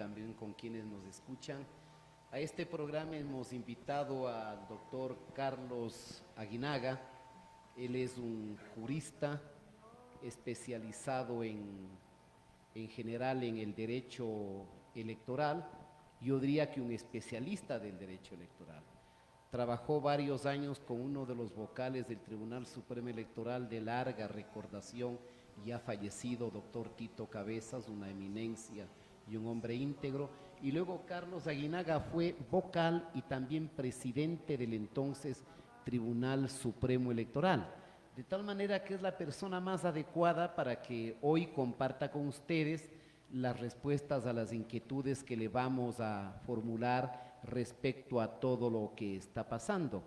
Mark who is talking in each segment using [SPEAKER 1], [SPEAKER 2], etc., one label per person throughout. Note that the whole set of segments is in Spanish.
[SPEAKER 1] también con quienes nos escuchan. A este programa hemos invitado al doctor Carlos Aguinaga. Él es un jurista especializado en general en el derecho electoral. Yo diría que un especialista del derecho electoral. Trabajó varios años con uno de los vocales del Tribunal Supremo Electoral de larga recordación, ya fallecido, doctor Tito Cabezas, una eminencia y un hombre íntegro. Y luego Carlos Aguinaga fue vocal y también presidente del entonces Tribunal Supremo Electoral. De tal manera que es la persona más adecuada para que hoy comparta con ustedes las respuestas a las inquietudes que le vamos a formular respecto a todo lo que está pasando.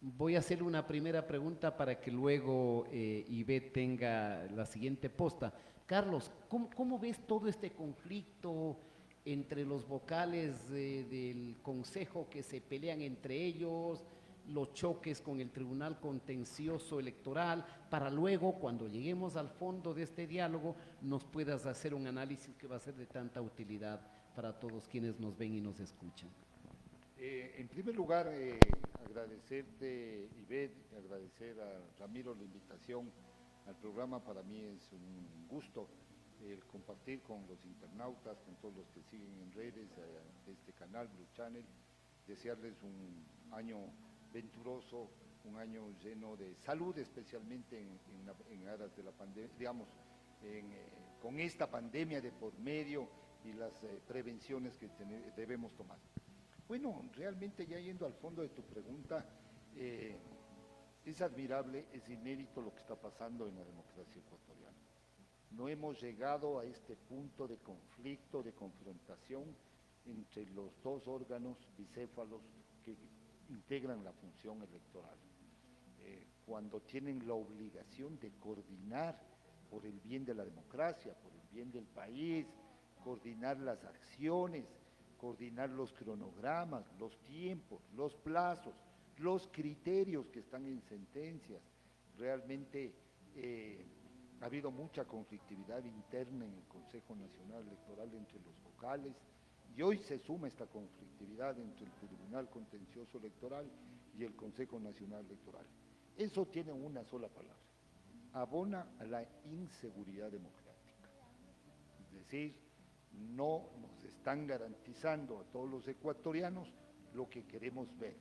[SPEAKER 1] Voy a hacer una primera pregunta para que luego Ivette tenga la siguiente posta. Carlos, ¿cómo ves todo este conflicto entre los vocales del Consejo que se pelean entre ellos, los choques con el Tribunal Contencioso Electoral, para luego, cuando lleguemos al fondo de este diálogo, nos puedas hacer un análisis que va a ser de tanta utilidad para todos quienes nos ven y nos escuchan?
[SPEAKER 2] En primer lugar, agradecerte, Ivette, agradecer a Ramiro la invitación al programa. Para mí es un gusto el compartir con los internautas, con todos los que siguen en redes de este canal, Blue Channel, desearles un año venturoso, un año lleno de salud, especialmente en aras de la pandemia, digamos, con esta pandemia de por medio y las prevenciones que debemos tomar. Bueno, realmente ya yendo al fondo de tu pregunta, es admirable, es inédito lo que está pasando en la democracia ecuatoriana. No hemos llegado a este punto de conflicto, de confrontación entre los dos órganos bicéfalos que integran la función electoral. Cuando tienen la obligación de coordinar por el bien de la democracia, por el bien del país, coordinar las acciones, coordinar los cronogramas, los tiempos, los plazos, los criterios que están en sentencias. Realmente ha habido mucha conflictividad interna en el Consejo Nacional Electoral entre los vocales, y hoy se suma esta conflictividad entre el Tribunal Contencioso Electoral y el Consejo Nacional Electoral. Eso tiene una sola palabra: abona a la inseguridad democrática. Es decir, no nos están garantizando a todos los ecuatorianos lo que queremos ver.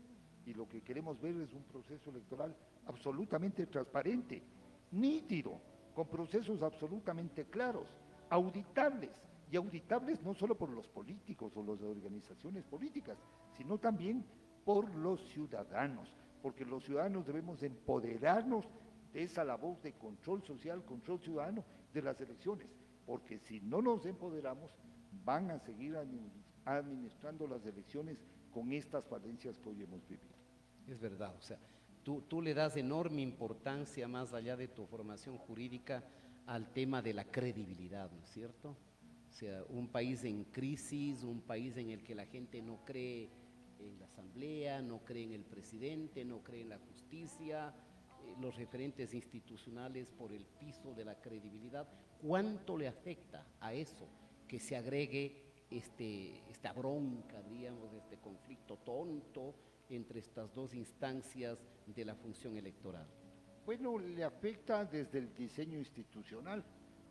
[SPEAKER 2] Y lo que queremos ver es un proceso electoral absolutamente transparente, nítido, con procesos absolutamente claros, auditables, y auditables no solo por los políticos o las organizaciones políticas, sino también por los ciudadanos, porque los ciudadanos debemos empoderarnos de esa labor de control social, control ciudadano de las elecciones, porque si no nos empoderamos, van a seguir administrando las elecciones con estas falencias que hoy hemos vivido.
[SPEAKER 1] Es verdad, o sea, tú le das enorme importancia, más allá de tu formación jurídica, al tema de la credibilidad, ¿no es cierto? O sea, un país en crisis, un país en el que la gente no cree en la asamblea, no cree en el presidente, no cree en la justicia, los referentes institucionales por el piso de la credibilidad. ¿Cuánto le afecta a eso que se agregue esta bronca, digamos, este conflicto tonto entre estas dos instancias de la función electoral?
[SPEAKER 2] Bueno, le afecta desde el diseño institucional,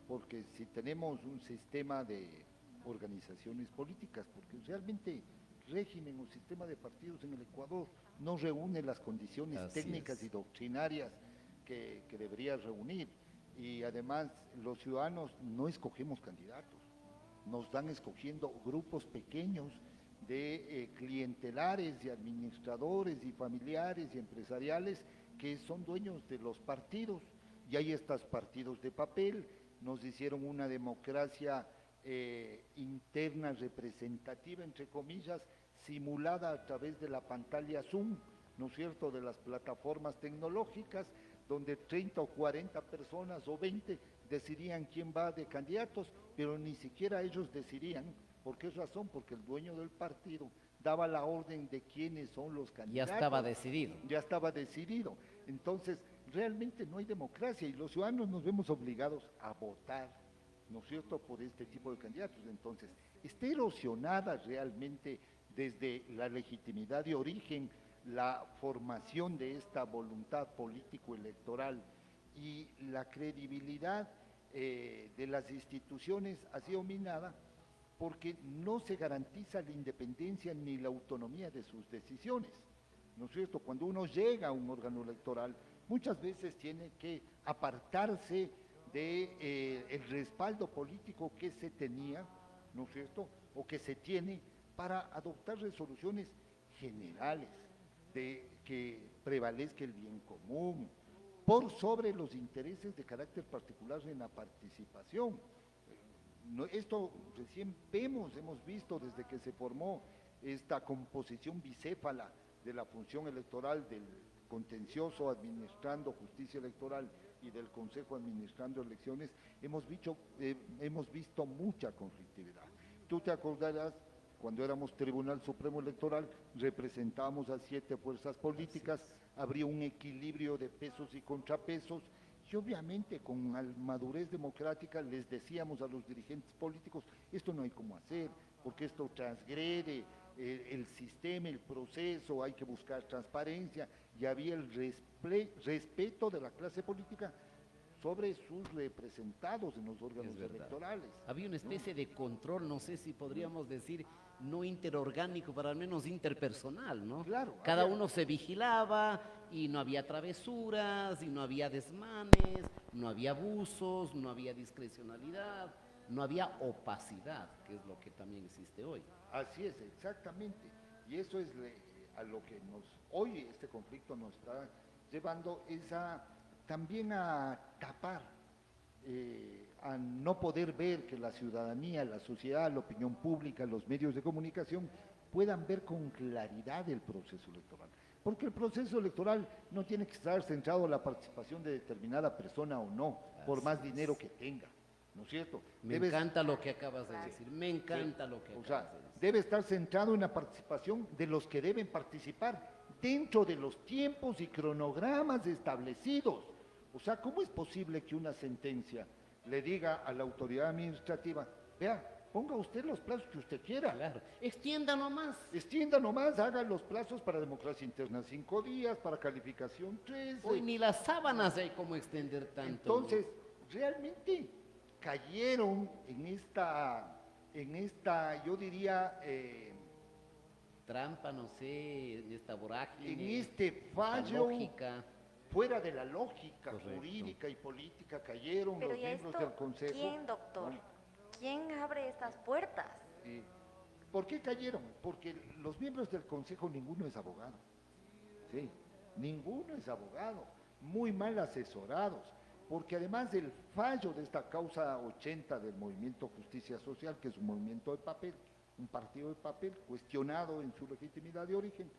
[SPEAKER 2] porque si tenemos un sistema de organizaciones políticas, porque realmente régimen o sistema de partidos en el Ecuador no reúne las condiciones técnicas y doctrinarias que debería reunir, y además los ciudadanos no escogemos candidatos, nos dan escogiendo grupos pequeños de clientelares y administradores y familiares y empresariales que son dueños de los partidos, y hay estos partidos de papel. Nos hicieron una democracia interna representativa, entre comillas, simulada a través de la pantalla Zoom, ¿no es cierto?, de las plataformas tecnológicas, donde 30 o 40 personas o 20 decidían quién va de candidatos, pero ni siquiera ellos decidían. ¿Por qué razón? Porque el dueño del partido daba la orden de quiénes son los candidatos.
[SPEAKER 1] Ya estaba decidido.
[SPEAKER 2] Ya estaba decidido. Entonces, realmente no hay democracia, y los ciudadanos nos vemos obligados a votar ¿no es cierto?, por este tipo de candidatos. Entonces, está erosionada realmente desde la legitimidad de origen, la formación de esta voluntad político-electoral y la credibilidad de las instituciones ha sido minada porque no se garantiza la independencia ni la autonomía de sus decisiones, ¿no es cierto? Cuando uno llega a un órgano electoral, muchas veces tiene que apartarse de el respaldo político que se tenía, ¿no es cierto?, o que se tiene para adoptar resoluciones generales, de que prevalezca el bien común, por sobre los intereses de carácter particular en la participación. No, esto recién hemos visto desde que se formó esta composición bicéfala de la función electoral del contencioso administrando justicia electoral y del Consejo administrando elecciones, hemos visto mucha conflictividad. Tú te acordarás, cuando éramos Tribunal Supremo Electoral, representábamos a 7 fuerzas políticas, habría un equilibrio de pesos y contrapesos, y obviamente con madurez democrática les decíamos a los dirigentes políticos, esto no hay cómo hacer, porque esto transgrede el sistema, el proceso, hay que buscar transparencia, y había el respeto de la clase política sobre sus representados en los órganos electorales.
[SPEAKER 1] Había una especie de control, no sé si podríamos decir, no interorgánico, pero al menos interpersonal, ¿no?
[SPEAKER 2] Claro.
[SPEAKER 1] Cada uno se vigilaba y no había travesuras, y no había desmanes, no había abusos, no había discrecionalidad, no había opacidad, que es lo que también existe hoy.
[SPEAKER 2] Así es, exactamente. Y eso es a lo que hoy este conflicto nos está llevando, es también a tapar, a no poder ver que la ciudadanía, la sociedad, la opinión pública, los medios de comunicación puedan ver con claridad el proceso electoral. Porque el proceso electoral no tiene que estar centrado en la participación de determinada persona o no, por más dinero que tenga, ¿no es cierto?
[SPEAKER 1] Me encanta lo que acabas de decir, me encanta lo que acabas de decir.
[SPEAKER 2] Debe estar centrado en la participación de los que deben participar dentro de los tiempos y cronogramas establecidos. O sea, ¿cómo es posible que una sentencia le diga a la autoridad administrativa, vea, ponga usted los plazos que usted quiera?
[SPEAKER 1] Claro, extienda nomás.
[SPEAKER 2] Extienda nomás, haga los plazos para democracia interna 5 días, para calificación 13.
[SPEAKER 1] Hoy ni las sábanas hay como extender tanto.
[SPEAKER 2] Entonces, realmente cayeron en esta, yo diría,
[SPEAKER 1] trampa, no sé, en esta vorágine.
[SPEAKER 2] en este fallo
[SPEAKER 1] lógica.
[SPEAKER 2] Fuera de la lógica
[SPEAKER 1] Correcto.
[SPEAKER 2] Jurídica y política cayeron
[SPEAKER 3] Pero
[SPEAKER 2] los
[SPEAKER 3] ¿y
[SPEAKER 2] miembros
[SPEAKER 3] esto
[SPEAKER 2] del Consejo.
[SPEAKER 3] quién, doctor?
[SPEAKER 2] ¿No?
[SPEAKER 3] ¿Quién abre estas puertas?
[SPEAKER 2] ¿Por qué cayeron? Porque los miembros del Consejo ninguno es abogado. Sí, ninguno es abogado, muy mal asesorados, porque además del fallo de esta causa 80 del Movimiento Justicia Social, que es un movimiento de papel, un partido de papel, cuestionado en su legitimidad de origen.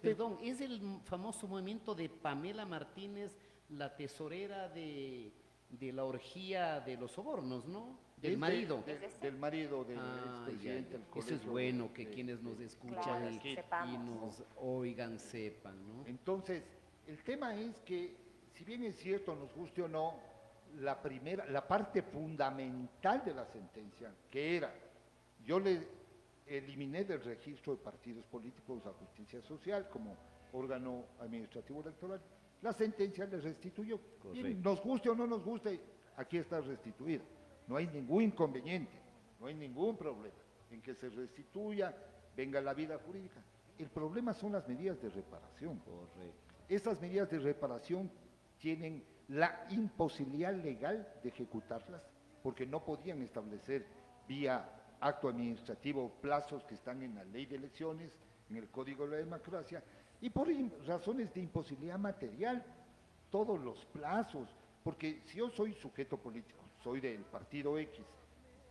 [SPEAKER 1] Perdón, es el famoso movimiento de Pamela Martínez, la tesorera de la orgía de los sobornos, ¿no? Del marido.
[SPEAKER 2] Del marido del
[SPEAKER 1] ya.
[SPEAKER 2] expresidente del colegio.
[SPEAKER 1] Eso es bueno, que quienes nos escuchan
[SPEAKER 3] Claro,
[SPEAKER 1] y
[SPEAKER 3] sepamos.
[SPEAKER 1] nos oigan, sepan, ¿no?
[SPEAKER 2] Entonces, el tema es que, si bien es cierto, nos guste o no, la parte fundamental de la sentencia, que era, yo le eliminé del registro de partidos políticos a Justicia Social como órgano administrativo electoral, la sentencia le restituyó. Bien, nos guste o no nos guste, aquí está restituida. No hay ningún inconveniente, no hay ningún problema en que se restituya, venga la vida jurídica. El problema son las medidas de reparación.
[SPEAKER 1] Correcto.
[SPEAKER 2] Esas medidas de reparación tienen la imposibilidad legal de ejecutarlas, porque no podían establecer vía acto administrativo plazos que están en la ley de elecciones, en el Código de la Democracia, y por razones de imposibilidad material, todos los plazos, porque si yo soy sujeto político, soy del partido X,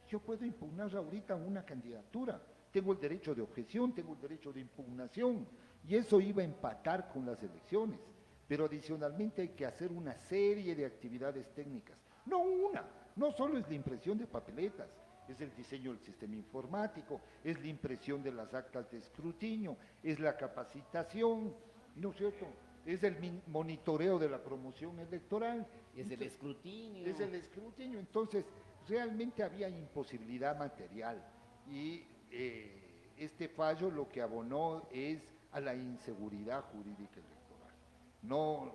[SPEAKER 2] yo puedo impugnar ahorita una candidatura, tengo el derecho de objeción, tengo el derecho de impugnación, y eso iba a empatar con las elecciones, pero adicionalmente hay que hacer una serie de actividades técnicas, no solo es la impresión de papeletas, es el diseño del sistema informático, es la impresión de las actas de escrutinio, es la capacitación, ¿no es cierto? es el monitoreo de la promoción electoral.
[SPEAKER 1] Es el escrutinio.
[SPEAKER 2] Es el escrutinio, entonces realmente había imposibilidad material y este fallo lo que abonó es a la inseguridad jurídica electoral. No,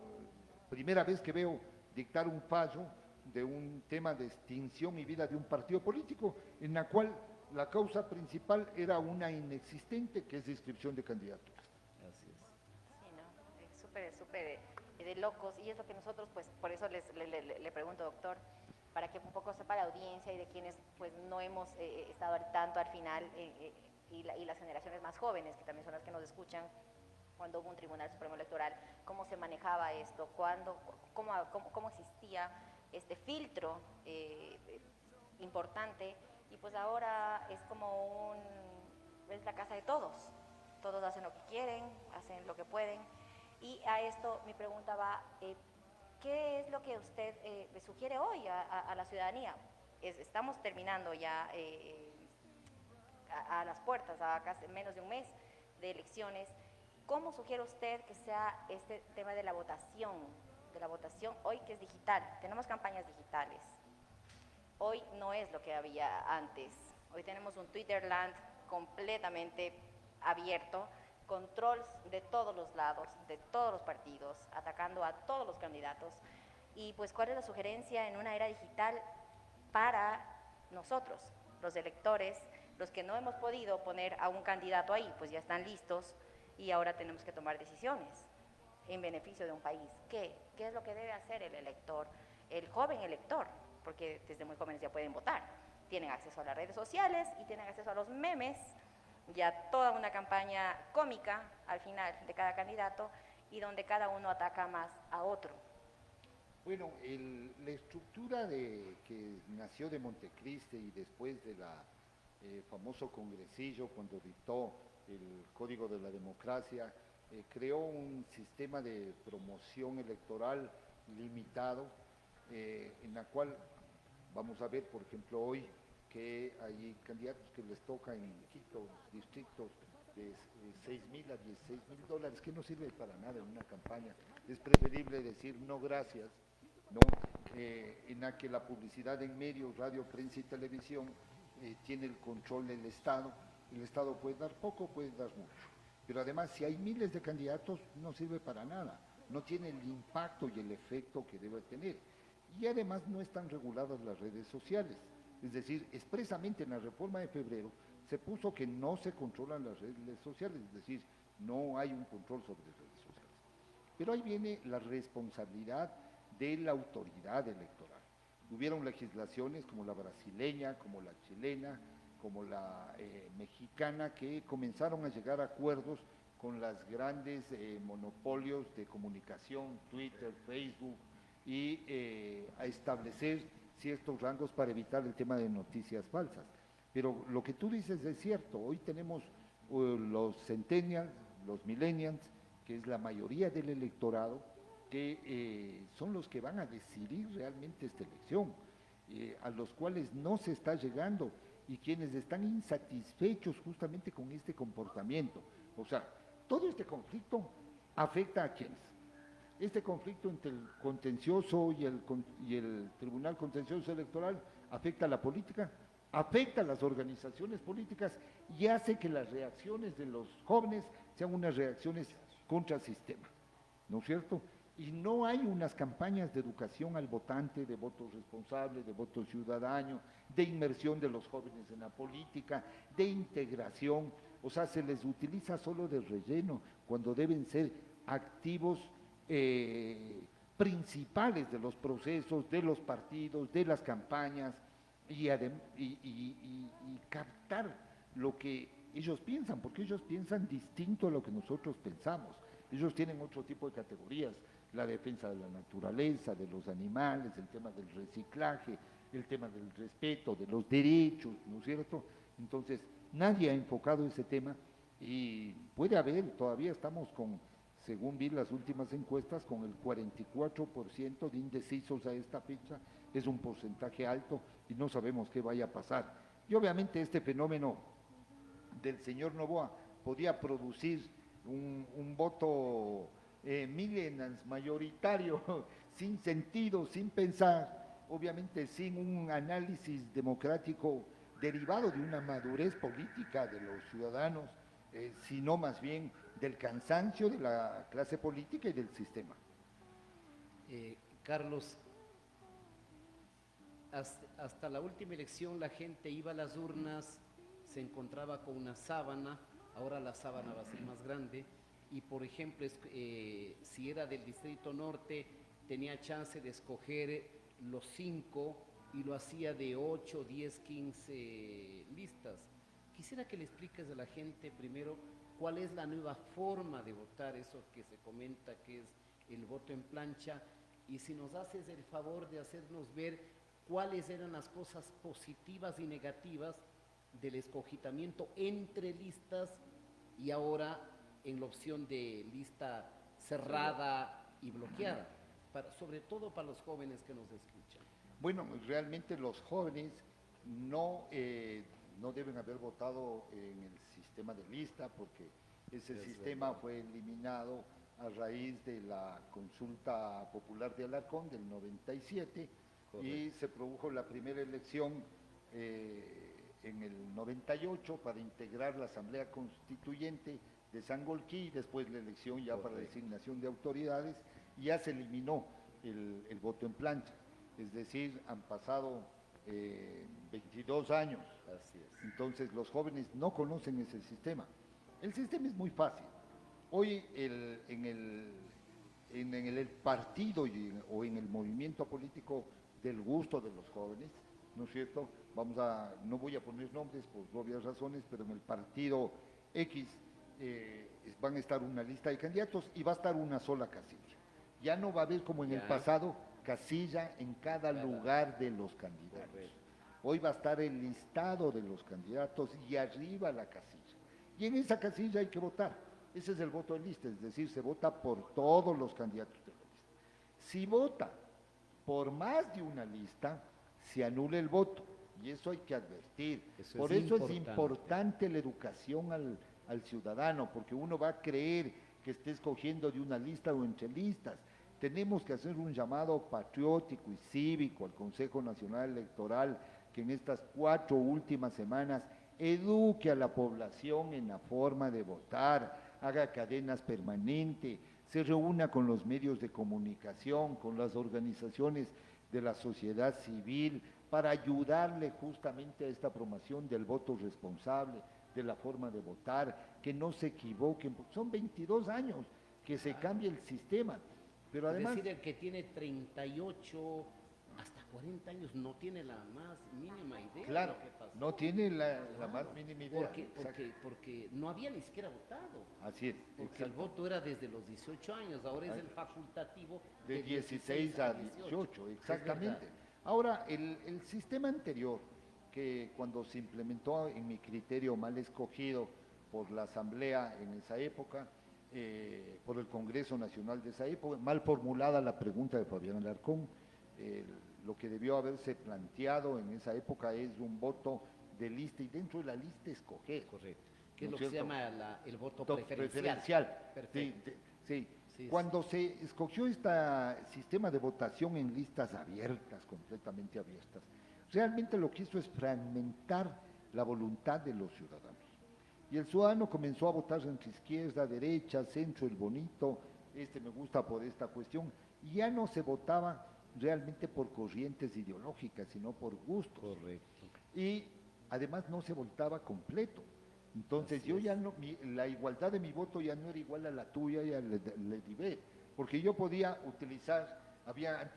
[SPEAKER 2] primera vez que veo dictar un fallo de un tema de extinción y vida de un partido político, en la cual la causa principal era una inexistente, que es inscripción de candidaturas.
[SPEAKER 1] Así es.
[SPEAKER 3] Sí, ¿no? Es súper de locos, y es lo que nosotros, pues, por eso le pregunto, doctor, para que un poco sepa la audiencia y de quienes, pues, no hemos estado al tanto al final, y las generaciones más jóvenes, que también son las que nos escuchan, cuando hubo un Tribunal Supremo Electoral, cómo se manejaba esto, cómo existía este filtro importante, y pues ahora es como es la casa de todos hacen lo que quieren, hacen lo que pueden, y a esto mi pregunta va, ¿qué es lo que usted le sugiere hoy a la ciudadanía? Estamos terminando ya a las puertas, a casi menos de un mes de elecciones. ¿Cómo sugiere usted que sea este tema de la votación hoy, que es digital? Tenemos campañas digitales. Hoy no es lo que había antes. Hoy tenemos un Twitterland completamente abierto, control de todos los lados, de todos los partidos, atacando a todos los candidatos. Y pues, ¿cuál es la sugerencia en una era digital para nosotros, los electores, los que no hemos podido poner a un candidato ahí, pues ya están listos y ahora tenemos que tomar decisiones en beneficio de un país? ¿Qué es lo que debe hacer el elector, el joven elector? Porque desde muy jóvenes ya pueden votar, tienen acceso a las redes sociales y tienen acceso a los memes, ya toda una campaña cómica al final de cada candidato, y donde cada uno ataca más a otro.
[SPEAKER 2] Bueno, la estructura que nació de Montecristi y después de la famoso congresillo cuando dictó el Código de la Democracia, creó un sistema de promoción electoral limitado, en la cual vamos a ver, por ejemplo, hoy que hay candidatos que les toca en Quito distritos de $6,000 a $16,000, que no sirve para nada en una campaña. Es preferible decir no gracias, ¿no? En la que la publicidad en medios, radio, prensa y televisión tiene el control del Estado. El Estado puede dar poco, puede dar mucho. Pero además, si hay miles de candidatos, no sirve para nada. No tiene el impacto y el efecto que debe tener. Y además no están reguladas las redes sociales. Es decir, expresamente en la reforma de febrero se puso que no se controlan las redes sociales, es decir, no hay un control sobre las redes sociales. Pero ahí viene la responsabilidad de la autoridad electoral. Hubieron legislaciones como la brasileña, como la chilena, como la mexicana, que comenzaron a llegar a acuerdos con las grandes monopolios de comunicación, Twitter, Facebook, y a establecer ciertos rangos para evitar el tema de noticias falsas. Pero lo que tú dices es cierto, hoy tenemos los centennials, los millennials, que es la mayoría del electorado, que son los que van a decidir realmente esta elección, a los cuales no se está llegando y quienes están insatisfechos justamente con este comportamiento. O sea, todo este conflicto afecta a quienes. Este conflicto entre el contencioso y el Tribunal Contencioso Electoral afecta a la política, afecta a las organizaciones políticas y hace que las reacciones de los jóvenes sean unas reacciones contra el sistema, ¿no es cierto? Y no hay unas campañas de educación al votante, de voto responsable, de voto ciudadano, de inmersión de los jóvenes en la política, de integración. O sea, se les utiliza solo de relleno cuando deben ser activos principales de los procesos, de los partidos, de las campañas, y captar lo que ellos piensan, porque ellos piensan distinto a lo que nosotros pensamos. Ellos tienen otro tipo de categorías, la defensa de la naturaleza, de los animales, el tema del reciclaje, el tema del respeto, de los derechos, ¿no es cierto? Entonces, nadie ha enfocado ese tema y puede haber, todavía estamos con, según vi las últimas encuestas, con el 44% de indecisos a esta fecha. Es un porcentaje alto y no sabemos qué vaya a pasar. Y obviamente este fenómeno del señor Noboa podía producir un voto millennials, mayoritario, sin sentido, sin pensar, obviamente sin un análisis democrático derivado de una madurez política de los ciudadanos, sino más bien del cansancio de la clase política y del sistema.
[SPEAKER 1] Carlos, hasta la última elección la gente iba a las urnas, se encontraba con una sábana, ahora la sábana va a ser más grande, y por ejemplo, si era del Distrito Norte, tenía chance de escoger los 5 y lo hacía de 8, 10, 15 listas. Quisiera que le expliques a la gente primero cuál es la nueva forma de votar, eso que se comenta que es el voto en plancha, y si nos haces el favor de hacernos ver cuáles eran las cosas positivas y negativas del escogitamiento entre listas y ahora en la opción de lista cerrada y bloqueada, sobre todo para los jóvenes que nos escuchan.
[SPEAKER 2] Bueno, realmente los jóvenes no deben haber votado en el sistema de lista porque ese sistema fue eliminado a raíz de la consulta popular de Alarcón del 97. Correcto. Y se produjo la primera elección en el 98 para integrar la Asamblea Constituyente de Sangolquí, después la elección ya para designación de autoridades, y ya se eliminó el voto en plancha, es decir, han pasado 22 años.
[SPEAKER 1] Así es.
[SPEAKER 2] Entonces los jóvenes no conocen ese sistema. El sistema es muy fácil. Hoy en el partido o en el movimiento político del gusto de los jóvenes, ¿no es cierto? No voy a poner nombres por obvias razones, pero en el partido X van a estar una lista de candidatos y va a estar una sola casilla. Ya no va a haber como en el pasado casilla en cada lugar de los candidatos. Correcto. Hoy va a estar el listado de los candidatos y arriba la casilla. Y en esa casilla hay que votar. Ese es el voto de lista, es decir, se vota por todos los candidatos de la lista. Si vota por más de una lista, se anula el voto. Y eso hay que advertir. Por eso es importante la educación al ciudadano, porque uno va a creer que esté escogiendo de una lista o entre listas. Tenemos que hacer un llamado patriótico y cívico al Consejo Nacional Electoral, que en estas 4 últimas semanas eduque a la población en la forma de votar, haga cadenas permanentes, se reúna con los medios de comunicación, con las organizaciones de la sociedad civil, para ayudarle justamente a esta promoción del voto responsable, de la forma de votar, que no se equivoquen, porque son 22 años que se cambia el sistema. Pero además,
[SPEAKER 1] es decir, el que tiene 38 hasta 40 años no tiene la más mínima idea.
[SPEAKER 2] Claro,
[SPEAKER 1] de lo que pasó.
[SPEAKER 2] no tiene la más mínima idea.
[SPEAKER 1] Porque no había ni siquiera votado.
[SPEAKER 2] Así es.
[SPEAKER 1] Porque el voto era desde los 18 años, ahora es el facultativo
[SPEAKER 2] de 16 a 18, exactamente. Ahora, el sistema anterior, que cuando se implementó en mi criterio mal escogido por la Asamblea en esa época, por el Congreso Nacional de esa época, mal formulada la pregunta de Fabián Alarcón, lo que debió haberse planteado en esa época es un voto de lista y dentro de la lista escoger.
[SPEAKER 1] Correcto. ¿Qué es lo que se llama el voto preferencial?
[SPEAKER 2] Perfecto. Sí. Cuando se escogió este sistema de votación en listas abiertas, completamente abiertas, realmente lo que hizo es fragmentar la voluntad de los ciudadanos. Y el ciudadano comenzó a votar entre izquierda, derecha, centro, el bonito, me gusta por esta cuestión, y ya no se votaba realmente por corrientes ideológicas, sino por gustos.
[SPEAKER 1] Correcto.
[SPEAKER 2] Y además no se votaba completo. Entonces la igualdad de mi voto ya no era igual a la tuya y a la de Iber, porque yo podía utilizar,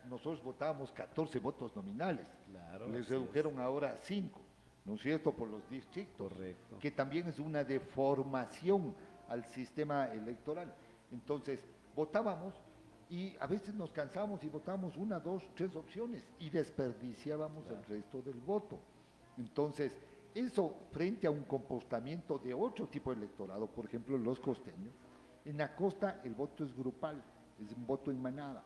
[SPEAKER 2] nosotros votábamos 14 votos nominales,
[SPEAKER 1] claro,
[SPEAKER 2] les redujeron ahora a 5, ¿no es cierto?, por los distritos.
[SPEAKER 1] Correcto.
[SPEAKER 2] Que también es una deformación al sistema electoral. Entonces, votábamos y a veces nos cansábamos y votábamos 1, 2, 3 opciones y desperdiciábamos el resto del voto. Entonces, eso frente a un comportamiento de otro tipo de electorado, por ejemplo, los costeños, en la costa el voto es grupal, es un voto en manada,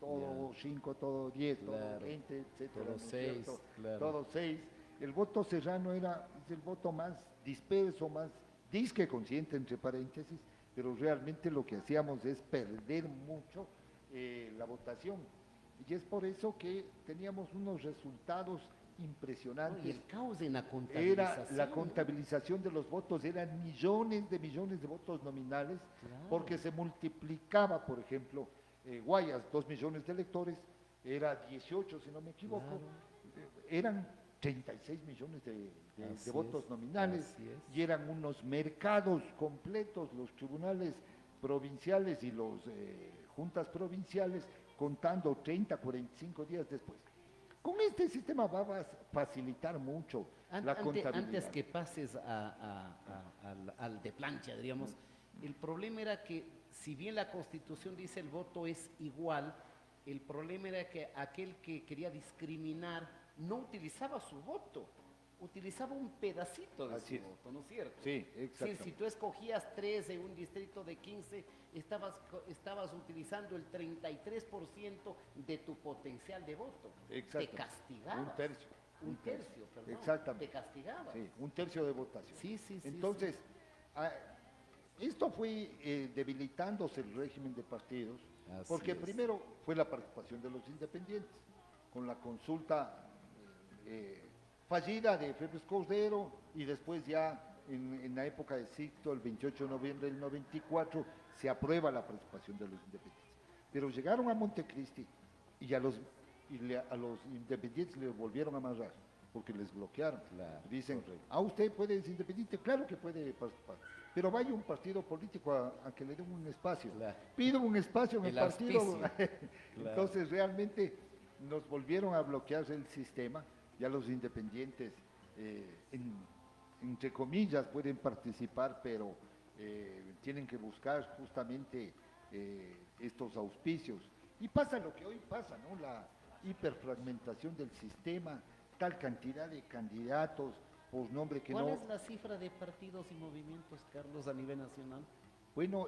[SPEAKER 2] todo 5, todo 10, todo 20, etcétera.
[SPEAKER 1] Todo 6, claro.
[SPEAKER 2] Todo 6. El voto serrano es el voto más disperso, más disque consciente, entre paréntesis, pero realmente lo que hacíamos es perder mucho la votación. Y es por eso que teníamos unos resultados
[SPEAKER 1] No, y
[SPEAKER 2] impresionantes.
[SPEAKER 1] el caos en la
[SPEAKER 2] Era
[SPEAKER 1] contabilización.
[SPEAKER 2] la
[SPEAKER 1] ¿no?
[SPEAKER 2] contabilización de los votos, eran millones de votos nominales,
[SPEAKER 1] Claro.
[SPEAKER 2] porque se multiplicaba, por ejemplo, Guayas, 2 millones de electores, era 18, si no me equivoco, eran 36 millones de
[SPEAKER 1] Así
[SPEAKER 2] votos
[SPEAKER 1] es,
[SPEAKER 2] nominales,
[SPEAKER 1] así es.
[SPEAKER 2] y eran unos mercados completos, los tribunales provinciales y los juntas provinciales, contando 30, 45 días después. Con este sistema va a facilitar mucho la contabilidad.
[SPEAKER 1] Antes que pases al de plancha, diríamos, el problema era que si bien la Constitución dice el voto es igual, el problema era que aquel que quería discriminar no utilizaba su voto, utilizaba un pedacito de
[SPEAKER 2] Así
[SPEAKER 1] su
[SPEAKER 2] es.
[SPEAKER 1] voto, ¿no es cierto?
[SPEAKER 2] Sí,
[SPEAKER 1] Sí,
[SPEAKER 2] exactamente.
[SPEAKER 1] si tú escogías 3 de un distrito de 15, estabas utilizando el 33% de tu potencial de voto. Te
[SPEAKER 2] Exacto.
[SPEAKER 1] castigaba.
[SPEAKER 2] Un tercio.
[SPEAKER 1] Un tercio, perdón.
[SPEAKER 2] Exactamente.
[SPEAKER 1] Te castigaba.
[SPEAKER 2] Sí, un tercio de votación.
[SPEAKER 1] Sí, sí, sí,
[SPEAKER 2] Entonces, esto fue debilitándose el régimen de partidos,
[SPEAKER 1] Así
[SPEAKER 2] porque
[SPEAKER 1] es.
[SPEAKER 2] primero fue la participación de los independientes, con la consulta fallida de Félix Cordero, y después ya en la época de Sixto, el 28 de noviembre del 94, se aprueba la participación de los independientes. Pero llegaron a Montecristi y a los independientes les volvieron a amarrar, porque les bloquearon.
[SPEAKER 1] Claro,
[SPEAKER 2] Dicen,
[SPEAKER 1] correcto.
[SPEAKER 2] usted puede ser independiente, claro que puede participar, pero vaya un partido político a que le den un espacio.
[SPEAKER 1] Claro.
[SPEAKER 2] Pido un espacio en el
[SPEAKER 1] El
[SPEAKER 2] partido.
[SPEAKER 1] auspicio.
[SPEAKER 2] Entonces realmente nos volvieron a bloquear el sistema, ya los independientes, entre comillas, pueden participar, pero tienen que buscar justamente estos auspicios. Y pasa lo que hoy pasa, ¿no? La hiperfragmentación del sistema, tal cantidad de candidatos por nombre que
[SPEAKER 1] ¿Cuál
[SPEAKER 2] no...
[SPEAKER 1] es la cifra de partidos y movimientos, Carlos, a nivel nacional?
[SPEAKER 2] Bueno,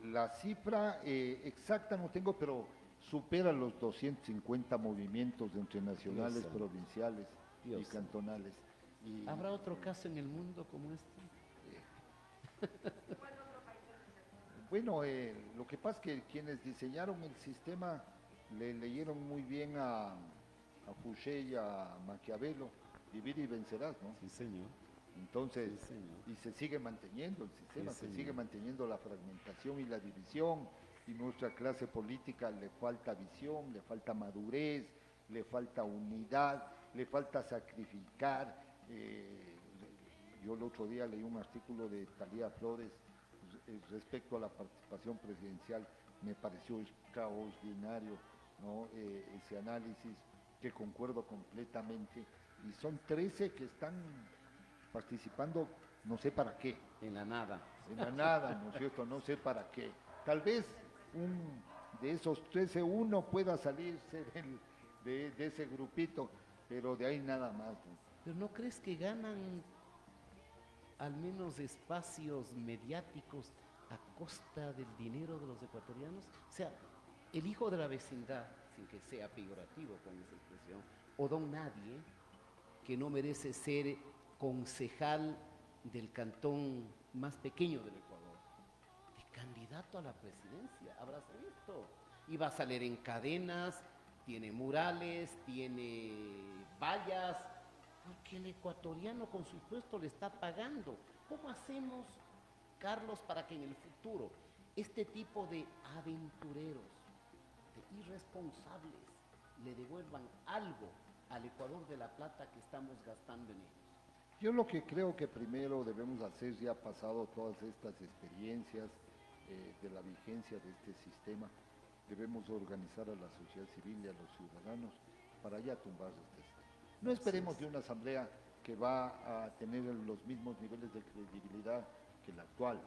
[SPEAKER 2] la cifra exacta no tengo, pero supera los 250 movimientos entre nacionales,
[SPEAKER 1] Dios santo.
[SPEAKER 2] provinciales
[SPEAKER 1] Dios
[SPEAKER 2] y
[SPEAKER 1] santo.
[SPEAKER 2] cantonales. Y,
[SPEAKER 1] ¿Habrá otro caso en el mundo como este?
[SPEAKER 2] bueno, lo que pasa es que quienes diseñaron el sistema le leyeron muy bien a Fouché y a Maquiavelo, vivir y vencerás, ¿no?
[SPEAKER 1] Sí, señor.
[SPEAKER 2] Entonces,
[SPEAKER 1] Sí, señor.
[SPEAKER 2] y se sigue manteniendo el sistema,
[SPEAKER 1] Sí,
[SPEAKER 2] se
[SPEAKER 1] señor.
[SPEAKER 2] sigue manteniendo la fragmentación y la división, y nuestra clase política le falta visión, le falta madurez, le falta unidad, le falta sacrificar. Yo el otro día leí un artículo de Talía Flores respecto a la participación presidencial, me pareció extraordinario, ¿no? Ese análisis, que concuerdo completamente, y son 13 que están participando, no sé para qué,
[SPEAKER 1] En la nada.
[SPEAKER 2] en la nada, ¿no es cierto? No sé para qué. Tal vez de esos 13 uno pueda salirse de ese grupito, pero de ahí nada más, ¿no?
[SPEAKER 1] ¿Pero no crees que ganan al menos espacios mediáticos a costa del dinero de los ecuatorianos? O sea, el hijo de la vecindad, sin que sea peyorativo con esa expresión, o don nadie, que no merece ser concejal del cantón más pequeño del Ecuador, de candidato a la presidencia, habrás visto. Y va a salir en cadenas, tiene murales, tiene vallas, porque el ecuatoriano con su impuesto le está pagando. ¿Cómo hacemos, Carlos, para que en el futuro este tipo de aventureros, de irresponsables, le devuelvan algo al Ecuador de la plata que estamos gastando en ellos?
[SPEAKER 2] Yo lo que creo que primero debemos hacer, ya pasado todas estas experiencias de la vigencia de este sistema, debemos organizar a la sociedad civil y a los ciudadanos para ya tumbar este sistema. No esperemos de una asamblea que va a tener los mismos niveles de credibilidad que la actual,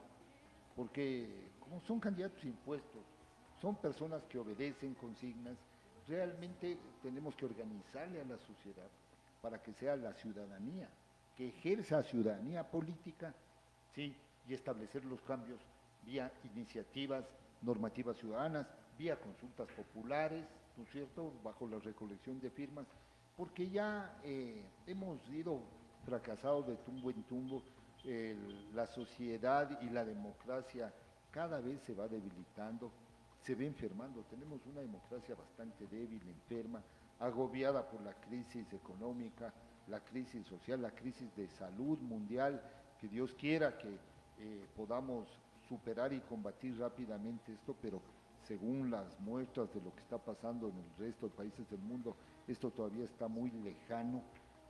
[SPEAKER 2] porque como son candidatos impuestos, son personas que obedecen consignas, realmente tenemos que organizarle a la sociedad para que sea la ciudadanía, que ejerza ciudadanía política, sí, y establecer los cambios vía iniciativas normativas ciudadanas, vía consultas populares, ¿no es cierto?, bajo la recolección de firmas, porque ya hemos ido fracasados de tumbo en tumbo, la sociedad y la democracia cada vez se va debilitando, se va enfermando. Tenemos una democracia bastante débil, enferma, agobiada por la crisis económica, la crisis social, la crisis de salud mundial, que Dios quiera que podamos superar y combatir rápidamente esto, pero según las muestras de lo que está pasando en el resto de países del mundo, esto todavía está muy lejano.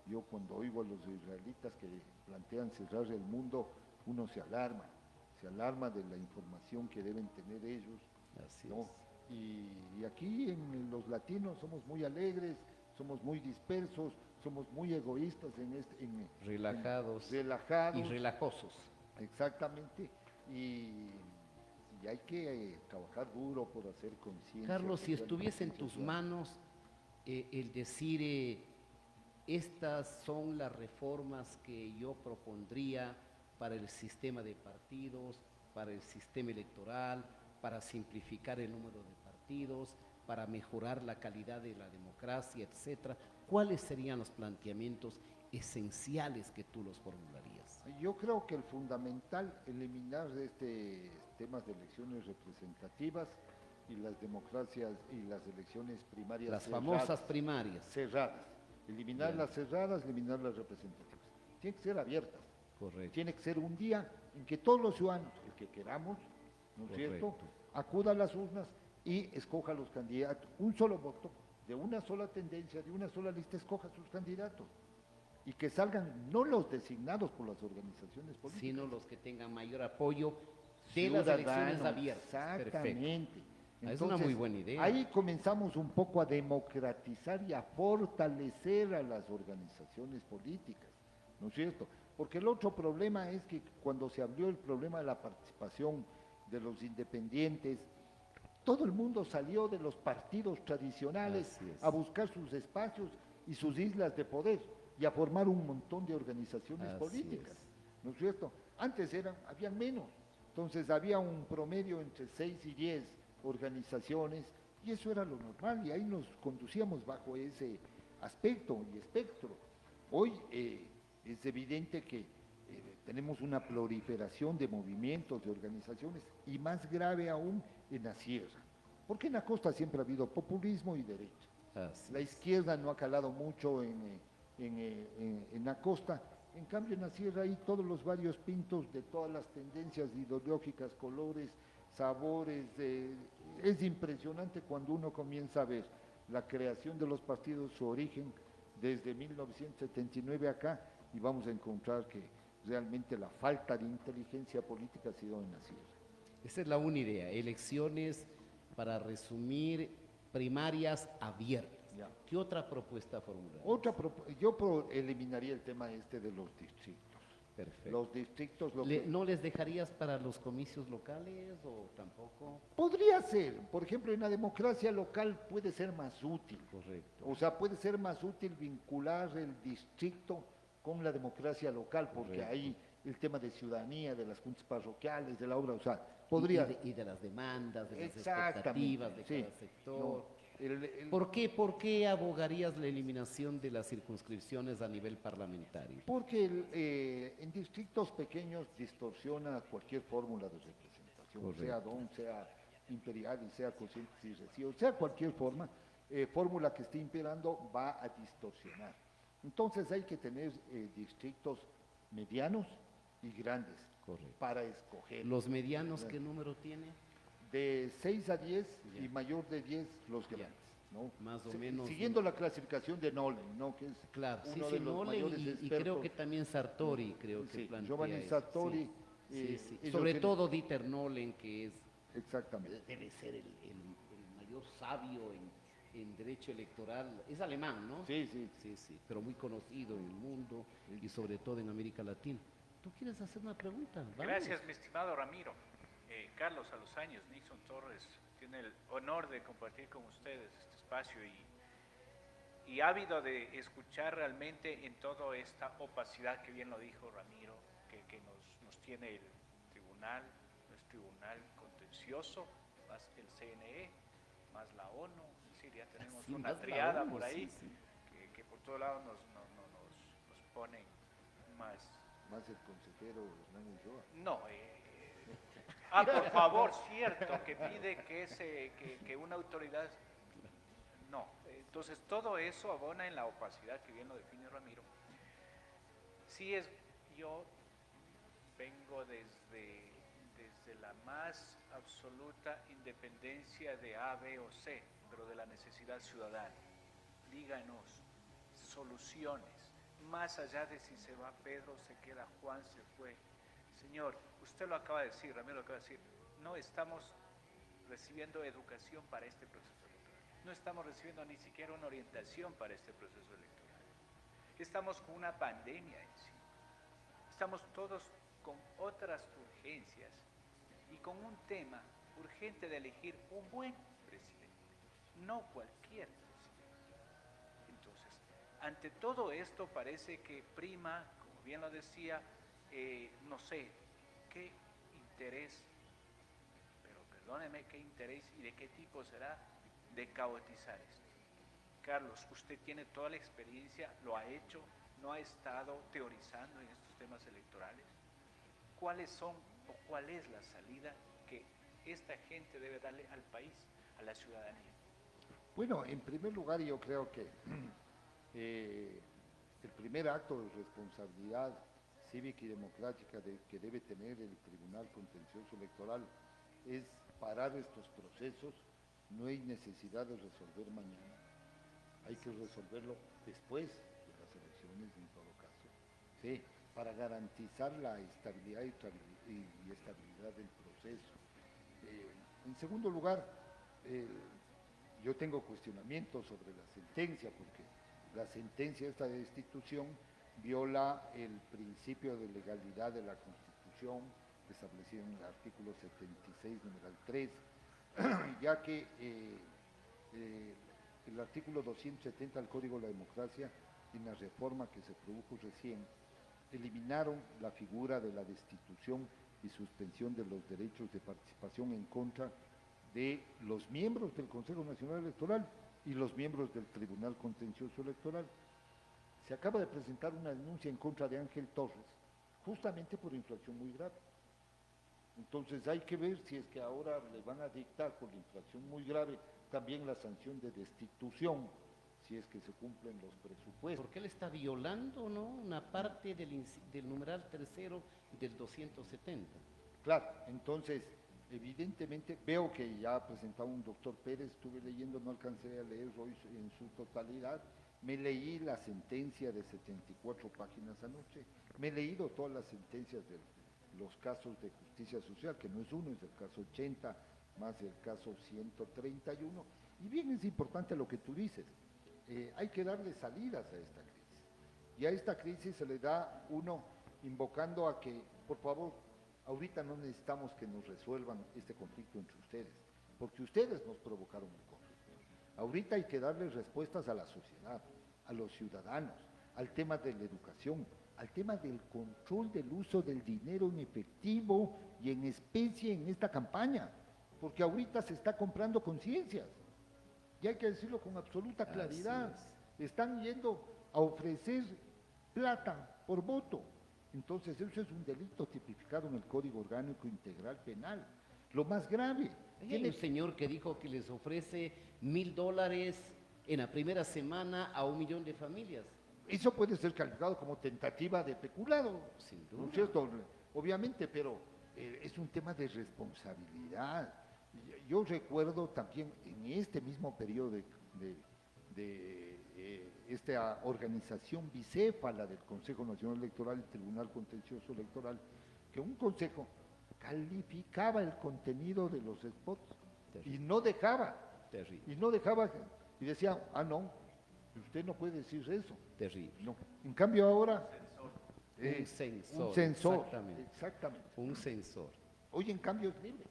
[SPEAKER 2] Yo cuando oigo a los israelitas que plantean cerrar el mundo, uno se alarma de la información que deben tener ellos,
[SPEAKER 1] Así
[SPEAKER 2] ¿no?
[SPEAKER 1] es.
[SPEAKER 2] Y aquí en los latinos somos muy alegres, somos muy dispersos, somos muy egoístas
[SPEAKER 1] Relajados
[SPEAKER 2] relajados,
[SPEAKER 1] y relajosos.
[SPEAKER 2] exactamente, y hay que trabajar duro por hacer conciencia.
[SPEAKER 1] Carlos, si
[SPEAKER 2] social,
[SPEAKER 1] estuviese en tus
[SPEAKER 2] social.
[SPEAKER 1] manos el decir, estas son las reformas que yo propondría para el sistema de partidos, para el sistema electoral, para simplificar el número de partidos, para mejorar la calidad de la democracia, etcétera, ¿cuáles serían los planteamientos esenciales que tú los formularías?
[SPEAKER 2] Yo creo que el fundamental, eliminar temas de elecciones representativas y las democracias y las elecciones primarias
[SPEAKER 1] Las
[SPEAKER 2] cerradas,
[SPEAKER 1] famosas primarias.
[SPEAKER 2] cerradas. Eliminar
[SPEAKER 1] Ya.
[SPEAKER 2] las cerradas, eliminar las representativas. Tienen que ser abiertas.
[SPEAKER 1] Correcto.
[SPEAKER 2] Tiene que ser un día en que todos los ciudadanos, el que queramos, ¿no es cierto?,
[SPEAKER 1] Correcto.
[SPEAKER 2] acuda a las urnas y escoja los candidatos. Un solo voto, de una sola tendencia, de una sola lista, escoja sus candidatos. Y que salgan no los designados por las organizaciones políticas,
[SPEAKER 1] Sino los que tengan mayor apoyo de las elecciones
[SPEAKER 2] ciudadanos.
[SPEAKER 1] abiertas. Perfecto.
[SPEAKER 2] Exactamente.
[SPEAKER 1] Es una muy buena idea.
[SPEAKER 2] Ahí comenzamos un poco a democratizar y a fortalecer a las organizaciones políticas, ¿no es cierto? Porque el otro problema es que cuando se abrió el problema de la participación de los independientes, todo el mundo salió de los partidos tradicionales
[SPEAKER 1] Así es.
[SPEAKER 2] a buscar sus espacios y sus islas de poder y a formar un montón de organizaciones
[SPEAKER 1] Así
[SPEAKER 2] políticas,
[SPEAKER 1] es.
[SPEAKER 2] ¿no es cierto? Antes habían menos, entonces había un promedio entre 6 y 10 organizaciones y eso era lo normal y ahí nos conducíamos bajo ese aspecto y espectro. Hoy es evidente que tenemos una proliferación de movimientos, de organizaciones y más grave aún en la sierra, porque en la costa siempre ha habido populismo y derecha.
[SPEAKER 1] Así
[SPEAKER 2] La
[SPEAKER 1] es.
[SPEAKER 2] izquierda no ha calado mucho en la costa, en cambio en la sierra hay todos los varios pintos de todas las tendencias ideológicas, colores, sabores. Es impresionante cuando uno comienza a ver la creación de los partidos, su origen desde 1979 acá, y vamos a encontrar que realmente la falta de inteligencia política ha sido en la sierra.
[SPEAKER 1] Esa es la una idea, elecciones, para resumir, primarias abiertas.
[SPEAKER 2] Ya.
[SPEAKER 1] ¿Qué otra propuesta formular?
[SPEAKER 2] Yo eliminaría el tema de los distritos.
[SPEAKER 1] Perfecto.
[SPEAKER 2] Los distritos
[SPEAKER 1] ¿No les dejarías para los comicios locales o tampoco?
[SPEAKER 2] podría ser, por ejemplo, en la democracia local puede ser más útil.
[SPEAKER 1] Correcto.
[SPEAKER 2] O sea, puede ser más útil vincular el distrito con la democracia local, porque
[SPEAKER 1] Correcto.
[SPEAKER 2] ahí el tema de ciudadanía, de las juntas parroquiales, de la obra, o sea, podría...
[SPEAKER 1] Y de las demandas, de las
[SPEAKER 2] Exactamente,
[SPEAKER 1] expectativas de
[SPEAKER 2] sí.
[SPEAKER 1] cada sector.
[SPEAKER 2] No,
[SPEAKER 1] ¿Por qué abogarías la eliminación de las circunscripciones a nivel parlamentario?
[SPEAKER 2] Porque en distritos pequeños distorsiona cualquier fórmula de representación,
[SPEAKER 1] Correcto.
[SPEAKER 2] sea DON, sea imperial, y sea cocientes y recibos, sea cualquier fórmula que esté imperando va a distorsionar. Entonces hay que tener distritos medianos y grandes
[SPEAKER 1] Correcto.
[SPEAKER 2] para escoger.
[SPEAKER 1] ¿Los medianos qué número tiene?
[SPEAKER 2] De 6 a 10
[SPEAKER 1] Ya.
[SPEAKER 2] y mayor de 10 los
[SPEAKER 1] Ya.
[SPEAKER 2] grandes, ¿no?
[SPEAKER 1] Más o menos.
[SPEAKER 2] Siguiendo la clasificación de Nolen, ¿no? Que es
[SPEAKER 1] Claro, sí,
[SPEAKER 2] uno
[SPEAKER 1] sí,
[SPEAKER 2] de los
[SPEAKER 1] Nolen
[SPEAKER 2] mayores
[SPEAKER 1] y
[SPEAKER 2] expertos.
[SPEAKER 1] creo que también Sartori, creo que
[SPEAKER 2] Sí,
[SPEAKER 1] plantea
[SPEAKER 2] Giovanni
[SPEAKER 1] eso,
[SPEAKER 2] Sartori,
[SPEAKER 1] sí, sí.
[SPEAKER 2] ellos
[SPEAKER 1] Sobre
[SPEAKER 2] tienen-
[SPEAKER 1] todo Dieter Nolen, que
[SPEAKER 2] Exactamente.
[SPEAKER 1] debe ser el mayor sabio en derecho electoral. Es alemán, ¿no?
[SPEAKER 2] Sí, sí.
[SPEAKER 1] Sí, sí, pero muy conocido en el mundo y sobre todo en América Latina. ¿Tú quieres hacer una pregunta? Vamos.
[SPEAKER 4] Gracias, mi estimado Ramiro. Carlos, a los años, Nixon Torres tiene el honor de compartir con ustedes este espacio y ávido de escuchar realmente en toda esta opacidad que bien lo dijo Ramiro, que nos tiene el tribunal, nuestro tribunal contencioso, más el CNE, más la ONU, es decir, ya tenemos
[SPEAKER 1] Sí,
[SPEAKER 4] una
[SPEAKER 1] más la
[SPEAKER 4] triada
[SPEAKER 1] ONU,
[SPEAKER 4] por ahí
[SPEAKER 1] sí, sí.
[SPEAKER 4] que por todo lado nos ponen más
[SPEAKER 2] más el consejero Hernán Ulloa.
[SPEAKER 4] No. Por favor, cierto, que pide que una autoridad... No. Entonces, todo eso abona en la opacidad, que bien lo define Ramiro. Sí es, yo vengo desde la más absoluta independencia de A, B o C, pero de la necesidad ciudadana. Díganos soluciones, más allá de si se va Pedro, se queda Juan, se fue. Señor, usted lo acaba de decir, Ramiro lo acaba de decir, no estamos recibiendo educación para este proceso electoral. No estamos recibiendo ni siquiera una orientación para este proceso electoral. Estamos con una pandemia encima. Estamos todos con otras urgencias y con un tema urgente de elegir un buen presidente, no cualquier presidente. Entonces, ante todo esto parece que prima, como bien lo decía, no sé, qué interés, pero perdóneme, qué interés y de qué tipo será de caotizar esto. Carlos, usted tiene toda la experiencia, lo ha hecho, no ha estado teorizando en estos temas electorales. ¿Cuáles son o cuál es la salida que esta gente debe darle al país, a la ciudadanía?
[SPEAKER 2] Bueno, en primer lugar yo creo que el primer acto de responsabilidad cívica y democrática que debe tener el Tribunal Contencioso Electoral es parar estos procesos. No hay necesidad de resolver mañana, hay que resolverlo después de las elecciones en todo caso, ¿sí? Para garantizar la estabilidad y estabilidad del proceso. En segundo lugar, yo tengo cuestionamientos sobre la sentencia, porque la sentencia esta de destitución viola el principio de legalidad de la Constitución establecido en el artículo 76, numeral 3, ya que el artículo 270 del Código de la Democracia, en la reforma que se produjo recién, eliminaron la figura de la destitución y suspensión de los derechos de participación en contra de los miembros del Consejo Nacional Electoral y los miembros del Tribunal Contencioso Electoral. Se acaba de presentar una denuncia en contra de Ángel Torres, justamente por infracción muy grave. Entonces hay que ver si es que ahora le van a dictar por infracción muy grave también la sanción de destitución, si es que se cumplen los presupuestos.
[SPEAKER 1] Porque él está violando, ¿no?, una parte del numeral tercero del 270.
[SPEAKER 2] Claro, entonces, evidentemente, veo que ya ha presentado un doctor Pérez, estuve leyendo, no alcancé a leer hoy en su totalidad, me leí la sentencia de 74 páginas anoche, me he leído todas las sentencias de los casos de justicia social, que no es uno, es el caso 80, más el caso 131, y bien es importante lo que tú dices, hay que darle salidas a esta crisis, y a esta crisis se le da uno invocando a que, por favor, ahorita no necesitamos que nos resuelvan este conflicto entre ustedes, porque ustedes nos provocaron el conflicto. Ahorita hay que darle respuestas a la sociedad, a los ciudadanos, al tema de la educación, al tema del control del uso del dinero en efectivo y en especie en esta campaña, porque ahorita se está comprando conciencias, y hay que decirlo con absoluta claridad, están yendo a ofrecer plata por voto. Entonces eso es un delito tipificado en el Código Orgánico Integral Penal. Lo más grave.
[SPEAKER 1] Hay un señor que dijo que les ofrece $1,000 en la primera semana a 1 millón de familias.
[SPEAKER 2] Eso puede ser calificado como tentativa de peculado,
[SPEAKER 1] Sin duda.
[SPEAKER 2] ¿no es cierto? Obviamente, pero es un tema de responsabilidad. Yo recuerdo también en este mismo periodo de esta organización bicéfala del Consejo Nacional Electoral y Tribunal Contencioso Electoral, que un consejo calificaba el contenido de los spots y no dejaba, y decía, no, usted no puede decir eso.
[SPEAKER 1] Terrible.
[SPEAKER 2] No. En cambio ahora...
[SPEAKER 1] Un censor.
[SPEAKER 2] Un censor,
[SPEAKER 1] Exactamente. Un censor.
[SPEAKER 2] Hoy en cambio es libre.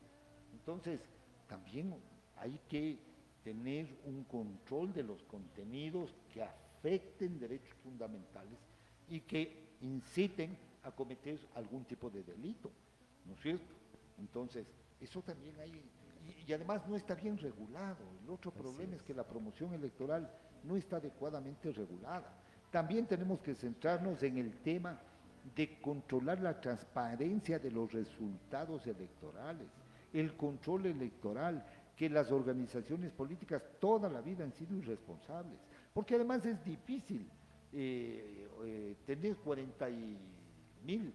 [SPEAKER 2] Entonces, también hay que tener un control de los contenidos que afecten derechos fundamentales y que inciten a cometer algún tipo de delito, ¿no es cierto? Entonces, eso también hay, y además no está bien regulado. El otro problema es que la promoción electoral no está adecuadamente regulada. También tenemos que centrarnos en el tema de controlar la transparencia de los resultados electorales, el control electoral, que las organizaciones políticas toda la vida han sido irresponsables, porque además es difícil tener 40.000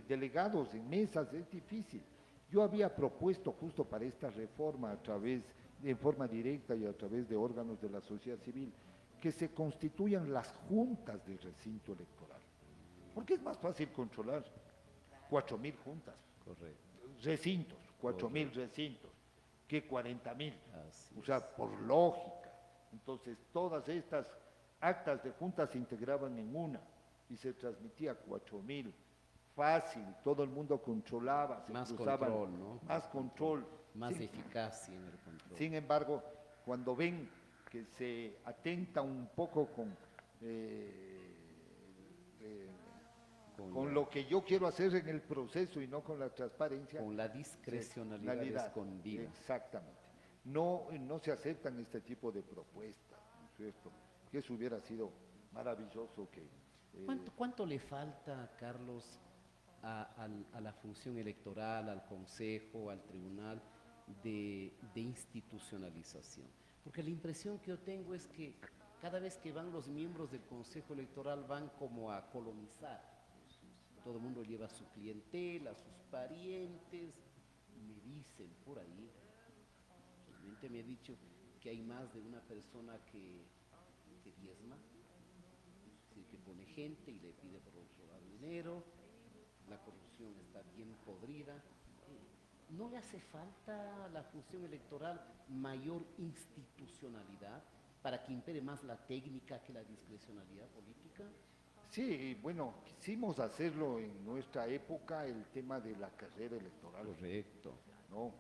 [SPEAKER 2] delegados en mesas, es difícil. Yo había propuesto justo para esta reforma en forma directa y a través de órganos de la sociedad civil, que se constituyan las juntas de recinto electoral, porque es más fácil controlar 4.000 juntas, recintos, 4.000 recintos, que 40.000, o sea, por lógica. Entonces, todas estas actas de juntas se integraban en una y se transmitía 4.000, fácil, todo el mundo controlaba, se
[SPEAKER 1] más
[SPEAKER 2] cruzaban,
[SPEAKER 1] control, ¿no?
[SPEAKER 2] más control.
[SPEAKER 1] Más
[SPEAKER 2] Sí.
[SPEAKER 1] eficacia en el control.
[SPEAKER 2] Sin embargo, cuando ven que se atenta un poco con lo que yo quiero hacer en el proceso y no con la transparencia.
[SPEAKER 1] Con la discrecionalidad escondida.
[SPEAKER 2] Exactamente. No se aceptan este tipo de propuestas, ¿no es cierto? Que eso hubiera sido maravilloso que...
[SPEAKER 1] ¿Cuánto le falta, Carlos, a la función electoral, al Consejo, al Tribunal, de institucionalización? Porque la impresión que yo tengo es que cada vez que van los miembros del Consejo Electoral van como a colonizar. Todo el mundo lleva su clientela, sus parientes, me dicen por ahí, realmente me ha dicho que hay más de una persona que diezma, es decir, que pone gente y le pide por otro lado dinero, la corrupción está bien podrida. ¿No le hace falta a la función electoral mayor institucionalidad para que impere más la técnica que la discrecionalidad política?
[SPEAKER 2] Sí, bueno, quisimos hacerlo en nuestra época, el tema de la carrera electoral.
[SPEAKER 1] Correcto.
[SPEAKER 2] ¿No?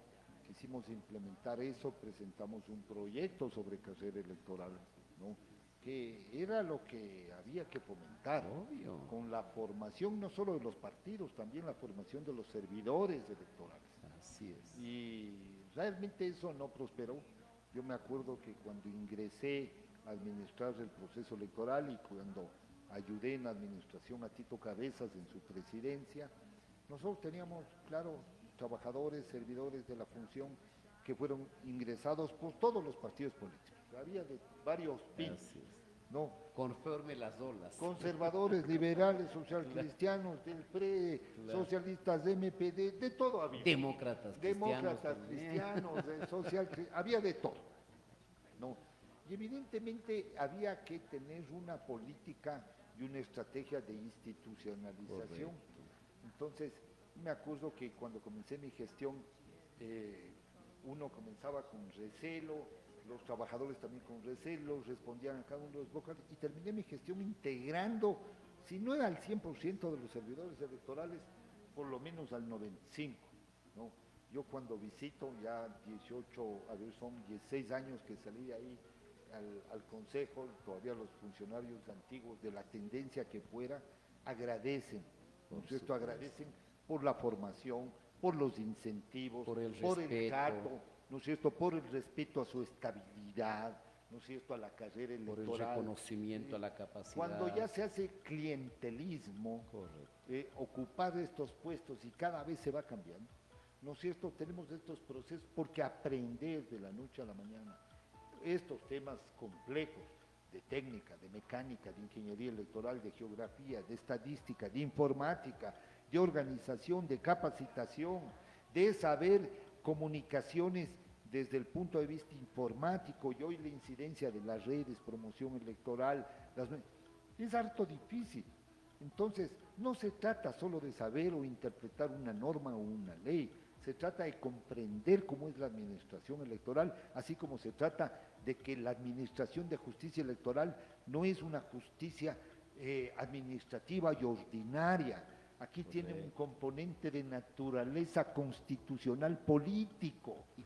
[SPEAKER 2] Quisimos implementar eso, presentamos un proyecto sobre carrera electoral, ¿no? Que era lo que había que fomentar.
[SPEAKER 1] Obvio.
[SPEAKER 2] Con la formación no solo de los partidos, también la formación de los servidores electorales.
[SPEAKER 1] Así es.
[SPEAKER 2] Y realmente eso no prosperó. Yo me acuerdo que cuando ingresé a administrar el proceso electoral y cuando ayudé en la administración a Tito Cabezas en su presidencia, nosotros teníamos, claro, trabajadores, servidores de la función que fueron ingresados por todos los partidos políticos. Había de varios pins, ¿no?
[SPEAKER 1] Conforme las olas.
[SPEAKER 2] Conservadores, liberales, socialcristianos, del PRE, socialistas de MPD, de todo había.
[SPEAKER 1] Demócratas
[SPEAKER 2] Cristianos, había de todo, ¿no? Y evidentemente había que tener una política y una estrategia de institucionalización.
[SPEAKER 1] Correcto.
[SPEAKER 2] Entonces, me acuerdo que cuando comencé mi gestión, uno comenzaba con recelo, los trabajadores también con recelo, respondían a cada uno de los vocales, y terminé mi gestión integrando, si no era al 100% de los servidores electorales, por lo menos al 95%, ¿no? Yo cuando visito, ya 18, a ver, son 16 años que salí ahí al Consejo, todavía los funcionarios antiguos de la tendencia que fuera, agradecen, ¿no es cierto? Agradecen por la formación, por los incentivos,
[SPEAKER 1] por el
[SPEAKER 2] trato, ¿no es cierto? Por el respeto a su estabilidad, ¿no es cierto? A la carrera electoral.
[SPEAKER 1] Por el reconocimiento a la capacidad.
[SPEAKER 2] Cuando ya se hace clientelismo, ocupar estos puestos y cada vez se va cambiando, ¿no es cierto? Tenemos estos procesos porque aprender de la noche a la mañana estos temas complejos de técnica, de mecánica, de ingeniería electoral, de geografía, de estadística, de informática, de organización, de capacitación, de saber comunicaciones desde el punto de vista informático y hoy la incidencia de las redes, promoción electoral, es harto difícil. Entonces, no se trata solo de saber o interpretar una norma o una ley, se trata de comprender cómo es la administración electoral, así como se trata de que la administración de justicia electoral no es una justicia administrativa y ordinaria. Aquí tiene un componente de naturaleza constitucional político. Y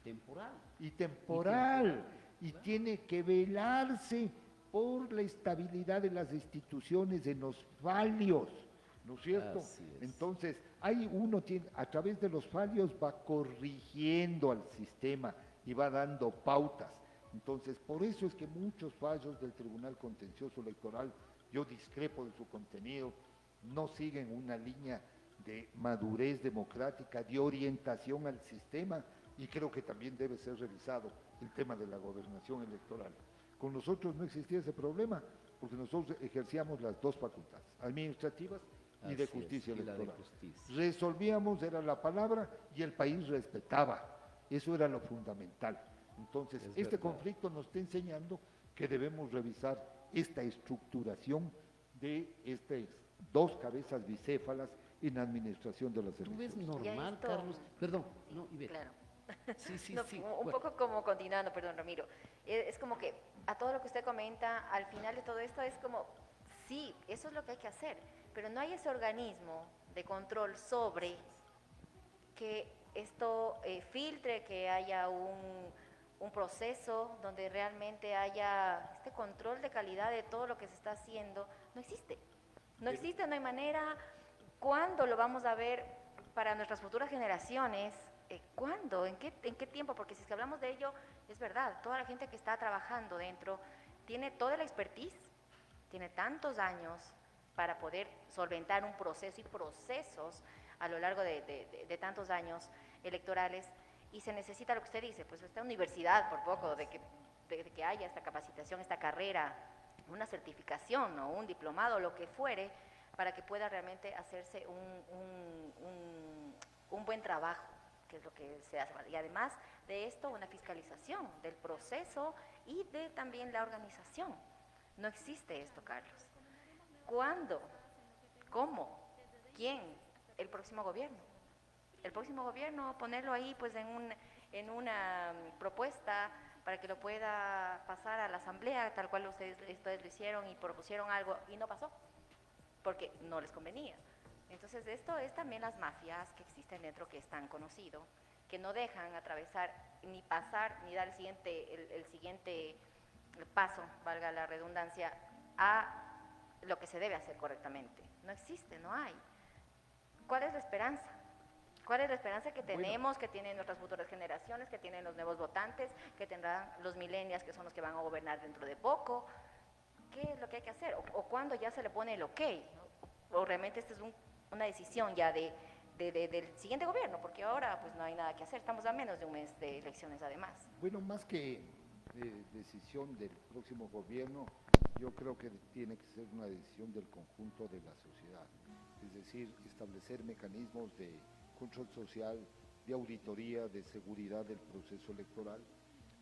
[SPEAKER 2] temporal. Y tiene que velarse por la estabilidad de las instituciones en los falios, ¿no es cierto? Entonces, a través de los falios va corrigiendo al sistema y va dando pautas. Entonces, por eso es que muchos fallos del Tribunal Contencioso Electoral, yo discrepo de su contenido, no siguen una línea de madurez democrática, de orientación al sistema, y creo que también debe ser revisado el tema de la gobernación electoral. Con nosotros no existía ese problema, porque nosotros ejercíamos las dos facultades, administrativas y de
[SPEAKER 1] Así es,
[SPEAKER 2] justicia
[SPEAKER 1] y la de
[SPEAKER 2] electoral.
[SPEAKER 1] justicia.
[SPEAKER 2] Resolvíamos, era la palabra, y el país respetaba. Eso era lo fundamental. Entonces,
[SPEAKER 1] Es
[SPEAKER 2] este
[SPEAKER 1] verdad.
[SPEAKER 2] conflicto nos está enseñando que debemos revisar esta estructuración de estas dos cabezas bicéfalas en la administración de las
[SPEAKER 1] ¿Tú ves
[SPEAKER 2] elecciones.
[SPEAKER 1] normal,
[SPEAKER 3] esto-
[SPEAKER 1] Carlos? Perdón, no, Ivette.
[SPEAKER 3] Claro.
[SPEAKER 1] Sí, sí,
[SPEAKER 3] No,
[SPEAKER 1] sí.
[SPEAKER 3] un
[SPEAKER 1] Bueno,
[SPEAKER 3] poco como continuando, perdón, Ramiro. Es como que a todo lo que usted comenta, al final de todo esto es como, sí, eso es lo que hay que hacer, pero no hay ese organismo de control sobre que esto filtre, que haya un proceso donde realmente haya este control de calidad de todo lo que se está haciendo. No existe. No existe, no hay manera. ¿Cuándo lo vamos a ver para nuestras futuras generaciones? ¿Cuándo? ¿En qué tiempo? Porque si es que hablamos de ello, es verdad, toda la gente que está trabajando dentro tiene toda la expertise, tiene tantos años para poder solventar un proceso y procesos a lo largo de tantos años electorales, y se necesita lo que usted dice, pues esta universidad, por poco, de que haya esta capacitación, esta carrera, una certificación o un diplomado, lo que fuere, para que pueda realmente hacerse un buen trabajo, que es lo que se hace. Y además de esto, una fiscalización del proceso y de también la organización. No existe esto, Carlos. ¿Cuándo? ¿Cómo? ¿Quién? El próximo gobierno. El próximo gobierno, ponerlo ahí pues en una propuesta para que lo pueda pasar a la asamblea, tal cual ustedes lo hicieron y propusieron algo y no pasó, porque no les convenía. Entonces esto es también las mafias que existen dentro, que es tan conocido, que no dejan atravesar, ni pasar, ni dar el siguiente paso, valga la redundancia, a lo que se debe hacer correctamente. No existe, no hay. ¿Cuál es la esperanza? ¿Cuál es la esperanza que tenemos, que tienen nuestras futuras generaciones, que tienen los nuevos votantes, que tendrán los millennials, que son los que van a gobernar dentro de poco? ¿Qué es lo que hay que hacer? ¿O cuándo ya se le pone el ok? ¿No? ¿O realmente esta es una decisión ya del siguiente gobierno? Porque ahora pues no hay nada que hacer, estamos a menos de un mes de elecciones además.
[SPEAKER 2] Bueno, más que decisión del próximo gobierno, yo creo que tiene que ser una decisión del conjunto de la sociedad, es decir, establecer mecanismos de control social, de auditoría, de seguridad del proceso electoral.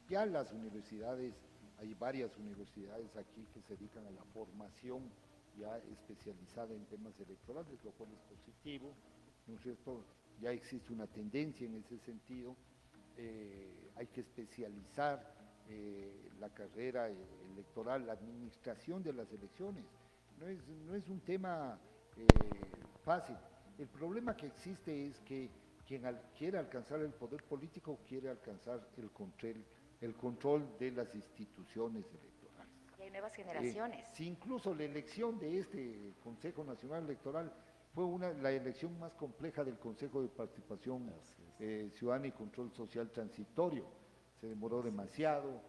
[SPEAKER 2] Ya las universidades, hay varias universidades aquí que se dedican a la formación ya especializada en temas electorales, lo cual es positivo, ¿no es cierto? Ya existe una tendencia en ese sentido. Hay que especializar la carrera electoral, la administración de las elecciones. No es un tema fácil. El problema que existe es que quien quiere alcanzar el poder político quiere alcanzar el control de las instituciones electorales.
[SPEAKER 3] Y hay nuevas generaciones.
[SPEAKER 2] Si incluso la elección de este Consejo Nacional Electoral fue la elección más compleja del Consejo de Participación Ciudadana y Control Social Transitorio. Se demoró demasiado,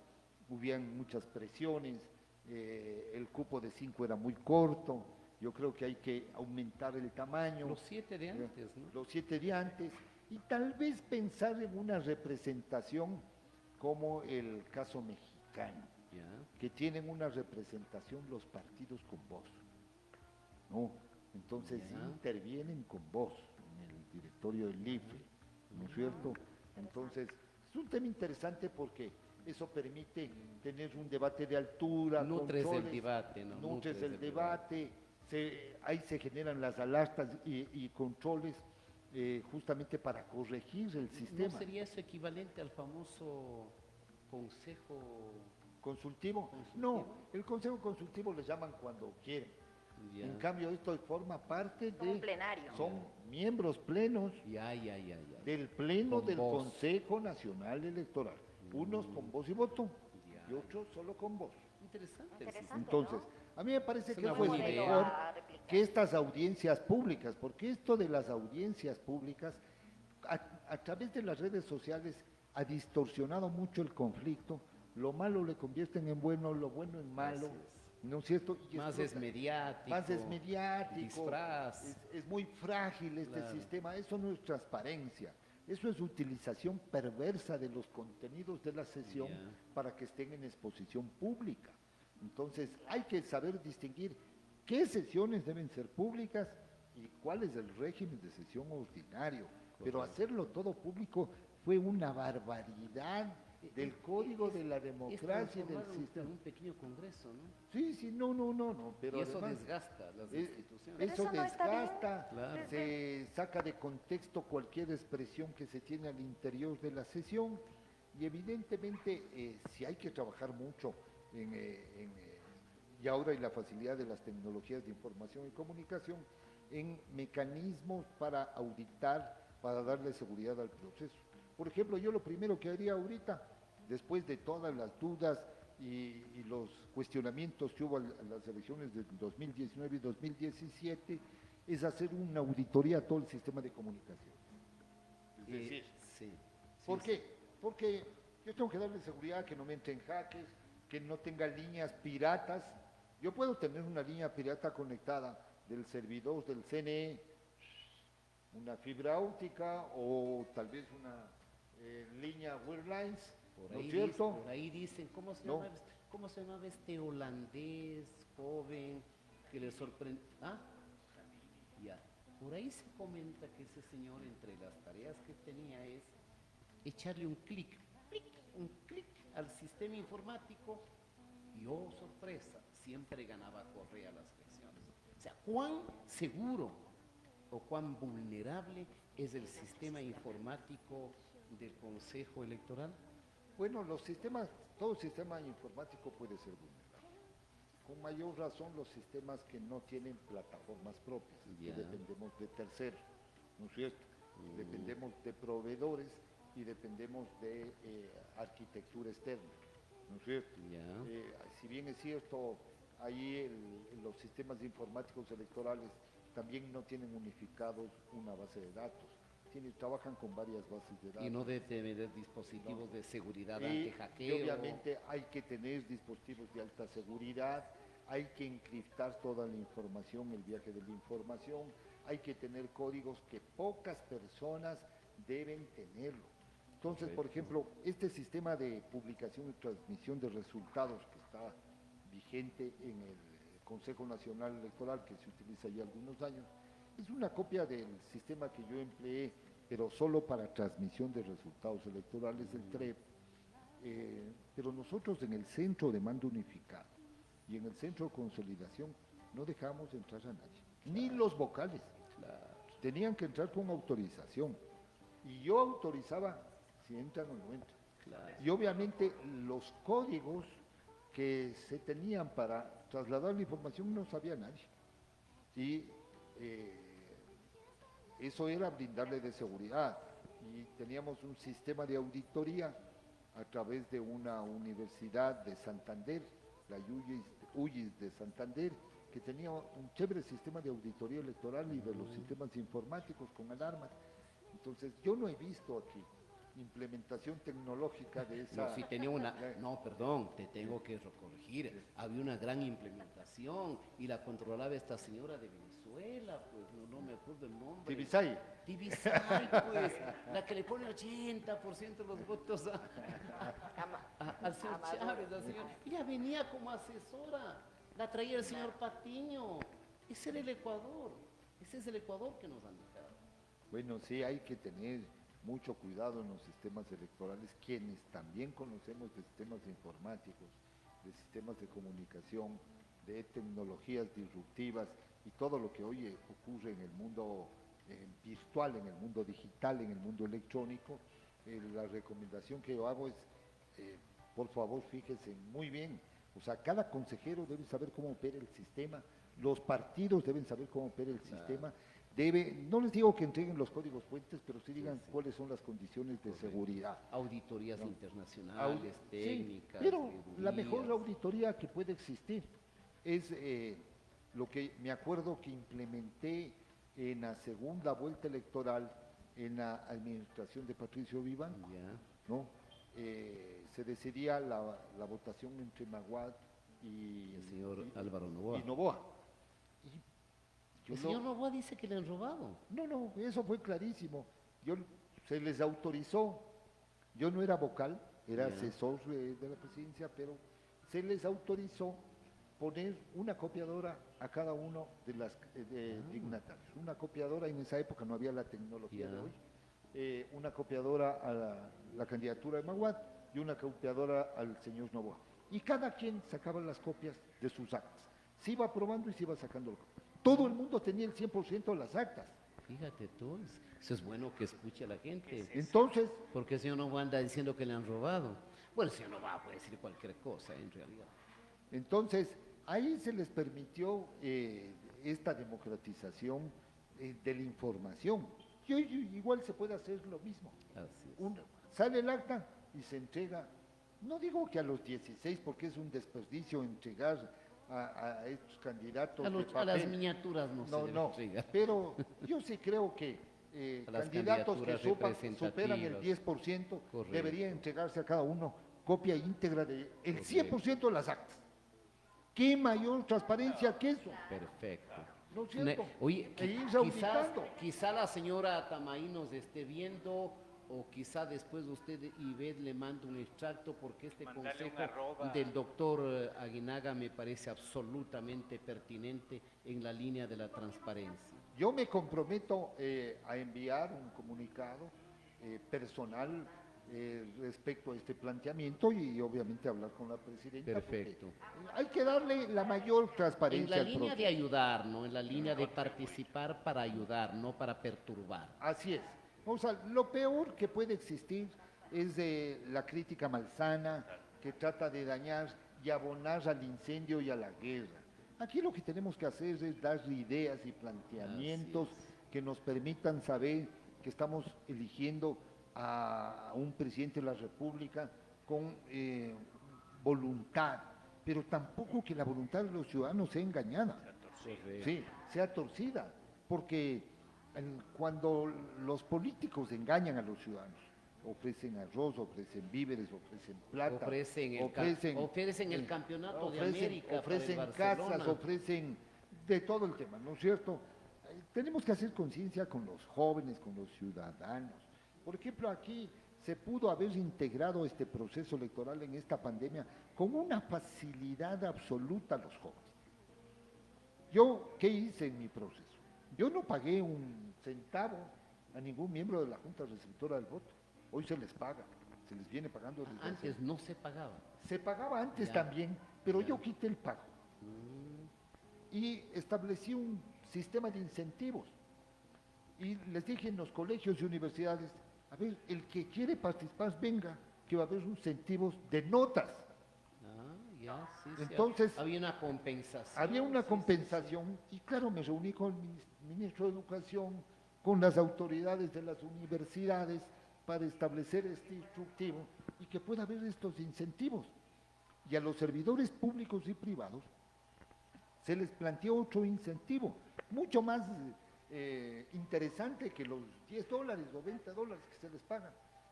[SPEAKER 2] hubieron muchas presiones, el cupo de 5 era muy corto. Yo creo que hay que aumentar el tamaño.
[SPEAKER 1] Los 7 de antes, ¿no?
[SPEAKER 2] Los 7 de antes, y tal vez pensar en una representación como el caso mexicano,
[SPEAKER 1] Ya.
[SPEAKER 2] que tienen una representación los partidos con voz, ¿no? Entonces
[SPEAKER 1] Ya.
[SPEAKER 2] intervienen con voz en el directorio del IFE, ¿no es cierto? Entonces, es un tema interesante porque eso permite tener un debate de altura,
[SPEAKER 1] Nutres el
[SPEAKER 2] controles,
[SPEAKER 1] debate, ¿no?
[SPEAKER 2] nutres el debate, ahí se generan las alertas y controles justamente para corregir el sistema.
[SPEAKER 1] ¿No sería eso equivalente al famoso consejo
[SPEAKER 2] ¿Consultivo?
[SPEAKER 1] consultivo?
[SPEAKER 2] No, el consejo consultivo le llaman cuando quieren.
[SPEAKER 1] Ya.
[SPEAKER 2] En cambio, esto forma parte
[SPEAKER 3] Como un
[SPEAKER 2] de...
[SPEAKER 3] plenario.
[SPEAKER 2] Son miembros plenos
[SPEAKER 1] Ya.
[SPEAKER 2] del pleno
[SPEAKER 1] Con
[SPEAKER 2] del
[SPEAKER 1] voz.
[SPEAKER 2] Consejo Nacional Electoral. Unos con voz y voto
[SPEAKER 1] Ya.
[SPEAKER 2] y otros solo con voz.
[SPEAKER 1] Interesante.
[SPEAKER 3] Interesante.
[SPEAKER 2] Entonces, a mí me parece
[SPEAKER 1] Es
[SPEAKER 2] que
[SPEAKER 1] una
[SPEAKER 2] fue
[SPEAKER 1] buena idea.
[SPEAKER 2] mejor
[SPEAKER 3] A replicar.
[SPEAKER 2] que estas audiencias públicas, porque esto de las audiencias públicas, a través de las redes sociales, ha distorsionado mucho el conflicto. Lo malo le convierten en bueno, lo bueno en malo.
[SPEAKER 1] Así es.
[SPEAKER 2] ¿no es cierto? Y
[SPEAKER 1] Más
[SPEAKER 2] explota.
[SPEAKER 1] es mediático.
[SPEAKER 2] Más es mediático,
[SPEAKER 1] Disfraz.
[SPEAKER 2] es muy frágil este
[SPEAKER 1] Claro.
[SPEAKER 2] sistema, eso no es transparencia, eso es utilización perversa de los contenidos de la sesión
[SPEAKER 1] Ya.
[SPEAKER 2] para que estén en exposición pública. Entonces hay que saber distinguir qué sesiones deben ser públicas y cuál es el régimen de sesión ordinario, pero hacerlo todo público fue una barbaridad del código de la democracia y del
[SPEAKER 1] transformaron
[SPEAKER 2] sistema.
[SPEAKER 1] en un pequeño congreso, ¿no?
[SPEAKER 2] Sí, sí, no, pero
[SPEAKER 1] y eso
[SPEAKER 2] además,
[SPEAKER 1] desgasta las
[SPEAKER 2] eh,
[SPEAKER 1] instituciones.
[SPEAKER 3] Pero
[SPEAKER 2] eso
[SPEAKER 3] eso no está bien.
[SPEAKER 2] desgasta,
[SPEAKER 1] Claro.
[SPEAKER 2] se saca de contexto cualquier expresión que se tiene al interior de la sesión y evidentemente si hay que trabajar mucho y ahora hay la facilidad de las tecnologías de información y comunicación, en mecanismos para auditar, para darle seguridad al proceso. Por ejemplo, yo lo primero que haría ahorita, después de todas las dudas y los cuestionamientos que hubo en las elecciones del 2019 y 2017, es hacer una auditoría a todo el sistema de comunicación. Es decir,
[SPEAKER 1] Sí.
[SPEAKER 2] ¿por
[SPEAKER 1] sí,
[SPEAKER 2] qué? Porque yo tengo que darle seguridad que no me entren hackers, que no tenga líneas piratas. Yo puedo tener una línea pirata conectada del servidor del CNE, una fibra óptica o tal vez una línea Wirelines,
[SPEAKER 1] Por
[SPEAKER 2] ¿no
[SPEAKER 1] ahí,
[SPEAKER 2] es cierto?
[SPEAKER 1] por ahí dicen,
[SPEAKER 2] No.
[SPEAKER 1] ¿cómo se llamaba este holandés joven que le sorprendió? ¿Ah? Ya. Por ahí se comenta que ese señor, entre las tareas que tenía, es echarle un clic al sistema informático y, oh sorpresa, siempre ganaba Correa las elecciones. O sea, ¿cuán seguro o cuán vulnerable es el sistema informático del Consejo Electoral?
[SPEAKER 2] Bueno, los sistemas, todo sistema informático puede ser vulnerable. Con mayor razón los sistemas que no tienen plataformas propias, que
[SPEAKER 1] Ya.
[SPEAKER 2] dependemos de terceros, ¿no es cierto? Dependemos de proveedores y dependemos de arquitectura externa, ¿no es cierto?
[SPEAKER 1] Ya.
[SPEAKER 2] Si bien es cierto, ahí los sistemas informáticos electorales también no tienen unificados una base de datos, trabajan con varias bases de datos.
[SPEAKER 1] Y no debe tener dispositivos de seguridad
[SPEAKER 2] Y
[SPEAKER 1] anti-hackeo.
[SPEAKER 2] obviamente hay que tener dispositivos de alta seguridad, hay que encriptar toda la información, el viaje de la información, hay que tener códigos que pocas personas deben tenerlo. Entonces, por ejemplo, este sistema de publicación y transmisión de resultados que está vigente en el Consejo Nacional Electoral, que se utiliza ya algunos años, es una copia del sistema que yo empleé, pero solo para transmisión de resultados electorales, el TREP. Pero nosotros en el centro de mando unificado y en el centro de consolidación no dejamos entrar a nadie, ni los vocales. Tenían que entrar con autorización. Y yo autorizaba si entran o no entran. Y obviamente los códigos que se tenían para trasladar la información no sabía nadie. Y eso era brindarle de seguridad. Y teníamos un sistema de auditoría a través de una universidad de Santander, la UIS de Santander, que tenía un chévere sistema de auditoría electoral y de los sistemas informáticos con alarmas. Entonces, yo no he visto aquí implementación tecnológica de esa...
[SPEAKER 1] No, sí tenía una... No, perdón, te tengo que corregir. Había una gran implementación y la controlaba esta señora de Venezuela, pues no me acuerdo el nombre.
[SPEAKER 2] Tibisay.
[SPEAKER 1] Tibisay, pues, la que le pone 80% de los votos al señor Chávez, al señor. Ella venía como asesora, la traía el señor Patiño. Ese era el Ecuador, ese es el Ecuador que nos han dejado.
[SPEAKER 2] Bueno, sí, hay que tener mucho cuidado en los sistemas electorales, quienes también conocemos de sistemas informáticos, de sistemas de comunicación, de tecnologías disruptivas y todo lo que hoy ocurre en el mundo virtual, en el mundo digital, en el mundo electrónico. La recomendación que yo hago es, por favor, fíjense muy bien, o sea, cada consejero debe saber cómo opera el sistema, los partidos deben saber cómo opera el sistema. No les digo que entreguen los códigos fuentes, pero sí digan cuáles son las condiciones de seguridad.
[SPEAKER 1] Auditorías internacionales, técnicas.
[SPEAKER 2] Sí, pero la
[SPEAKER 1] veedurías.
[SPEAKER 2] mejor auditoría que puede existir es lo que me acuerdo que implementé en la segunda vuelta electoral en la administración de Patricio Vivanco,
[SPEAKER 1] Ya.
[SPEAKER 2] ¿no? Se decidía la votación entre Maguad y
[SPEAKER 1] El señor
[SPEAKER 2] y-
[SPEAKER 1] Álvaro Novoa.
[SPEAKER 2] y Novoa. Y yo
[SPEAKER 1] El
[SPEAKER 2] no-
[SPEAKER 1] señor Novoa dice que le han robado.
[SPEAKER 2] no, eso fue clarísimo. Se les autorizó, yo no era vocal, era
[SPEAKER 1] Ya.
[SPEAKER 2] asesor de la presidencia, pero se les autorizó poner una copiadora a cada uno de las dignatarios. Una copiadora, en esa época no había la tecnología de
[SPEAKER 1] Ya.
[SPEAKER 2] hoy, una copiadora a la candidatura de Maguad y una copiadora al señor Novoa. Y cada quien sacaba las copias de sus actas. Se iba aprobando y se iba sacando la copia. Todo el mundo tenía el 100% de las actas.
[SPEAKER 1] Fíjate tú, eso es bueno que escuche a la gente.
[SPEAKER 2] Entonces,
[SPEAKER 1] Porque el señor Novoa anda diciendo que le han robado. Bueno, el señor Novoa puede decir cualquier cosa en realidad.
[SPEAKER 2] Entonces, ahí se les permitió esta democratización de la información. Y hoy igual se puede hacer lo mismo.
[SPEAKER 1] Así es.
[SPEAKER 2] Sale el acta y se entrega, no digo que a los 16, porque es un desperdicio entregar a estos candidatos
[SPEAKER 1] A,
[SPEAKER 2] de
[SPEAKER 1] a las
[SPEAKER 2] papel.
[SPEAKER 1] miniaturas no, se debe entregar.
[SPEAKER 2] Pero yo sí creo que
[SPEAKER 1] A las
[SPEAKER 2] candidatos que
[SPEAKER 1] candidaturas
[SPEAKER 2] superan el
[SPEAKER 1] representativas.
[SPEAKER 2] 10%
[SPEAKER 1] Correcto.
[SPEAKER 2] debería entregarse a cada uno copia íntegra del
[SPEAKER 1] Correcto.
[SPEAKER 2] 100% de las actas. ¿Qué mayor transparencia que eso?
[SPEAKER 1] Perfecto.
[SPEAKER 2] ¿No es cierto?
[SPEAKER 1] Oye,
[SPEAKER 2] E ir
[SPEAKER 1] quizás,
[SPEAKER 2] auditando.
[SPEAKER 1] quizá la señora Tamaí nos esté viendo o quizá después usted, Ivette, le manda un extracto porque este
[SPEAKER 4] Mandarle un
[SPEAKER 1] consejo
[SPEAKER 4] arroba.
[SPEAKER 1] del doctor Aguinaga me parece absolutamente pertinente en la línea de la transparencia.
[SPEAKER 2] Yo me comprometo a enviar un comunicado personal respecto a este planteamiento y obviamente hablar con la presidenta.
[SPEAKER 1] Perfecto.
[SPEAKER 2] Porque hay que darle la mayor
[SPEAKER 1] En
[SPEAKER 2] transparencia
[SPEAKER 1] la
[SPEAKER 2] al
[SPEAKER 1] línea de
[SPEAKER 2] proceso.
[SPEAKER 1] ayudar, ¿no? En la línea de participar para ayudar, no para perturbar.
[SPEAKER 2] Así es. O sea, lo peor que puede existir es la crítica malsana que trata de dañar y abonar al incendio y a la guerra. Aquí lo que tenemos que hacer es dar ideas y planteamientos que nos permitan saber que estamos eligiendo a un presidente de la República con voluntad, pero tampoco que la voluntad de los ciudadanos sea engañada. Sí, sea torcida, porque cuando los políticos engañan a los ciudadanos, ofrecen arroz, ofrecen víveres, ofrecen plata,
[SPEAKER 1] ofrecen el campeonato de América
[SPEAKER 2] ofrecen
[SPEAKER 1] para el
[SPEAKER 2] casas,
[SPEAKER 1] Barcelona.
[SPEAKER 2] ofrecen de todo el tema, ¿no es cierto? Tenemos que hacer conciencia con los jóvenes, con los ciudadanos. Por ejemplo, aquí se pudo haber integrado este proceso electoral en esta pandemia con una facilidad absoluta a los jóvenes. Yo, ¿qué hice en mi proceso? Yo no pagué un centavo a ningún miembro de la Junta Receptora del Voto. Hoy se les paga, se les viene pagando desde
[SPEAKER 1] Antes no se pagaba.
[SPEAKER 2] se pagaba antes
[SPEAKER 1] Ya.
[SPEAKER 2] también, pero
[SPEAKER 1] Ya.
[SPEAKER 2] yo quité el pago y establecí un sistema de incentivos. Y les dije en los colegios y universidades, a ver, el que quiere participar, venga, que va a haber incentivos de notas.
[SPEAKER 1] Ah, ya, sí, sí.
[SPEAKER 2] Entonces,
[SPEAKER 1] había una compensación.
[SPEAKER 2] Había una
[SPEAKER 1] sí,
[SPEAKER 2] compensación y claro, me reuní con el ministro de Educación, con las autoridades de las universidades para establecer este instructivo y que pueda haber estos incentivos. Y a los servidores públicos y privados se les planteó otro incentivo, mucho más interesante que los $10 o $20 que se les pagan,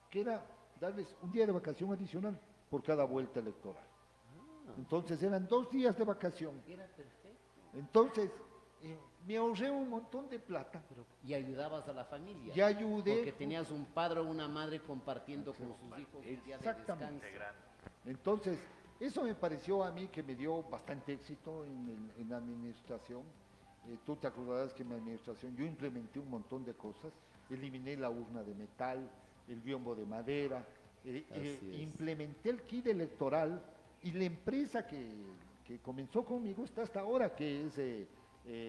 [SPEAKER 2] que era darles un día de vacación adicional por cada vuelta electoral. Entonces eran 2 días de vacación.
[SPEAKER 1] sí. Era perfecto.
[SPEAKER 2] Entonces me ahorré un montón de plata
[SPEAKER 1] Y ayudabas a la familia.
[SPEAKER 2] y ayudé.
[SPEAKER 1] Porque tenías un padre o una madre compartiendo con sus hijos el día de
[SPEAKER 2] Exactamente.
[SPEAKER 1] descanso.
[SPEAKER 2] Entonces, eso me pareció a mí que me dio bastante éxito en la administración. Tú te acordarás que en mi administración yo implementé un montón de cosas, eliminé la urna de metal, el biombo de madera,
[SPEAKER 1] Así es.
[SPEAKER 2] implementé el kit electoral y la empresa que comenzó conmigo está hasta ahora, que es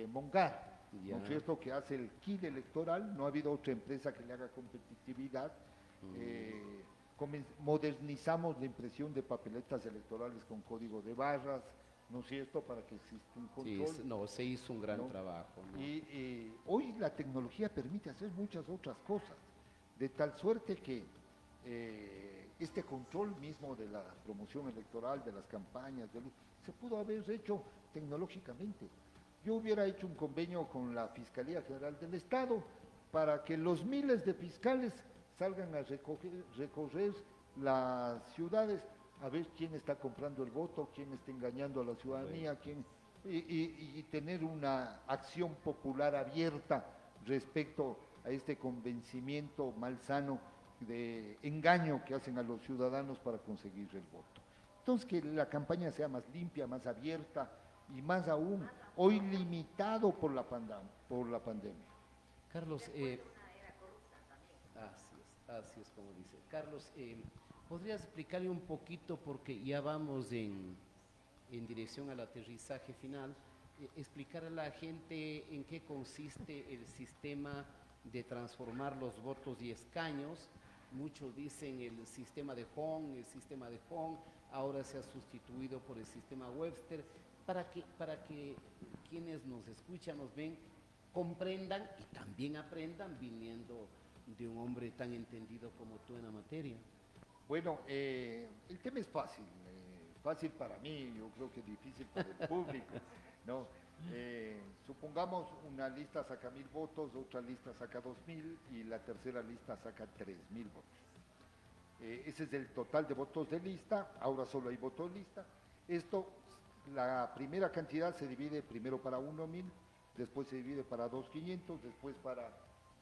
[SPEAKER 2] Mongar,
[SPEAKER 1] Ya.
[SPEAKER 2] ¿no es cierto?, que hace el kit electoral. No ha habido otra empresa que le haga competitividad. Modernizamos la impresión de papeletas electorales con código de barras, ¿no es cierto?, para que exista un
[SPEAKER 1] Sí,
[SPEAKER 2] control.
[SPEAKER 1] no, se hizo un gran
[SPEAKER 2] ¿no?
[SPEAKER 1] trabajo. ¿no?
[SPEAKER 2] Y hoy la tecnología permite hacer muchas otras cosas, de tal suerte que este control mismo de la promoción electoral, de las campañas, se pudo haber hecho tecnológicamente. Yo hubiera hecho un convenio con la Fiscalía General del Estado para que los miles de fiscales salgan a recorrer las ciudades a ver quién está comprando el voto, quién está engañando a la ciudadanía, y tener una acción popular abierta respecto a este convencimiento malsano de engaño que hacen a los ciudadanos para conseguir el voto. Entonces, que la campaña sea más limpia, más abierta y más aún, hoy limitado por la pandemia.
[SPEAKER 1] Carlos, así es como dice. Carlos, ¿podrías explicarle un poquito, porque ya vamos en dirección al aterrizaje final, explicar a la gente en qué consiste el sistema de transformar los votos y escaños? Muchos dicen el sistema de Hong, ahora se ha sustituido por el sistema Webster, para que quienes nos escuchan, nos ven, comprendan y también aprendan viniendo de un hombre tan entendido como tú en la materia.
[SPEAKER 2] Bueno, el tema es fácil, fácil para mí, yo creo que difícil para el público, ¿no? Supongamos una lista saca 1000 votos, otra lista saca 2000 y la tercera lista saca 3000 votos. Ese es el total de votos de lista, ahora solo hay votos de lista. Esto, la primera cantidad se divide primero para 1000, después se divide para 500, después para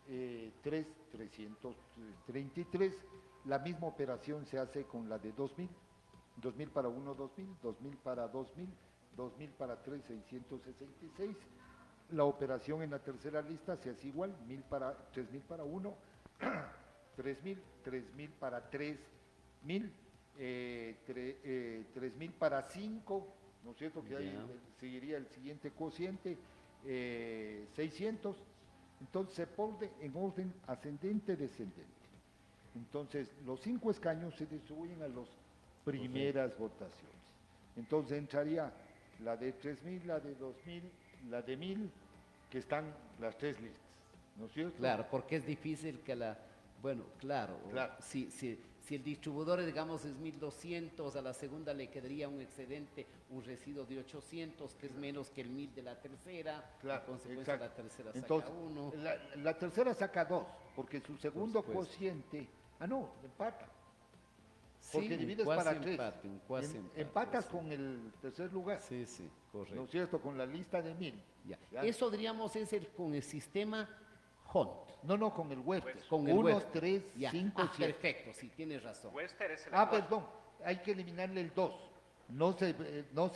[SPEAKER 2] 333. La misma operación se hace con la de 2000 para 2000, 2000 para 2000, 2000 para 666. La operación en la tercera lista se hace igual, 3000 para 1, 3000 para 3000, 3000 para 5, ¿no es cierto? Que ahí seguiría el siguiente cociente, 600. Entonces se pone en orden ascendente-descendente. Entonces los 5 escaños se distribuyen a las primeras votaciones. Entonces entraría la de 3000, la de 2000, la de 1000, que están las 3 listas, ¿no es cierto?
[SPEAKER 1] Claro, porque es difícil que bueno, claro. Si el distribuidor, digamos, es 1200, a la segunda le quedaría un excedente, un residuo de 800, que es menos que el 1000 de la tercera.
[SPEAKER 2] Claro,
[SPEAKER 1] en consecuencia,
[SPEAKER 2] exacto.
[SPEAKER 1] la tercera
[SPEAKER 2] Entonces,
[SPEAKER 1] saca 1.
[SPEAKER 2] la tercera saca 2, porque su segundo cociente, empata. Porque divides para 3. Empatas con el tercer lugar.
[SPEAKER 1] Sí, correcto.
[SPEAKER 2] ¿No es cierto? Con la lista de 1000.
[SPEAKER 1] Ya. Eso, diríamos, es con el sistema Hunt.
[SPEAKER 2] No, con el Webster.
[SPEAKER 1] Con el
[SPEAKER 2] 1,
[SPEAKER 1] Webster.
[SPEAKER 2] 3, 5, 7.
[SPEAKER 1] Perfecto, sí, tienes razón.
[SPEAKER 4] Webster es el
[SPEAKER 2] Perdón, hay que eliminarle el 2. No se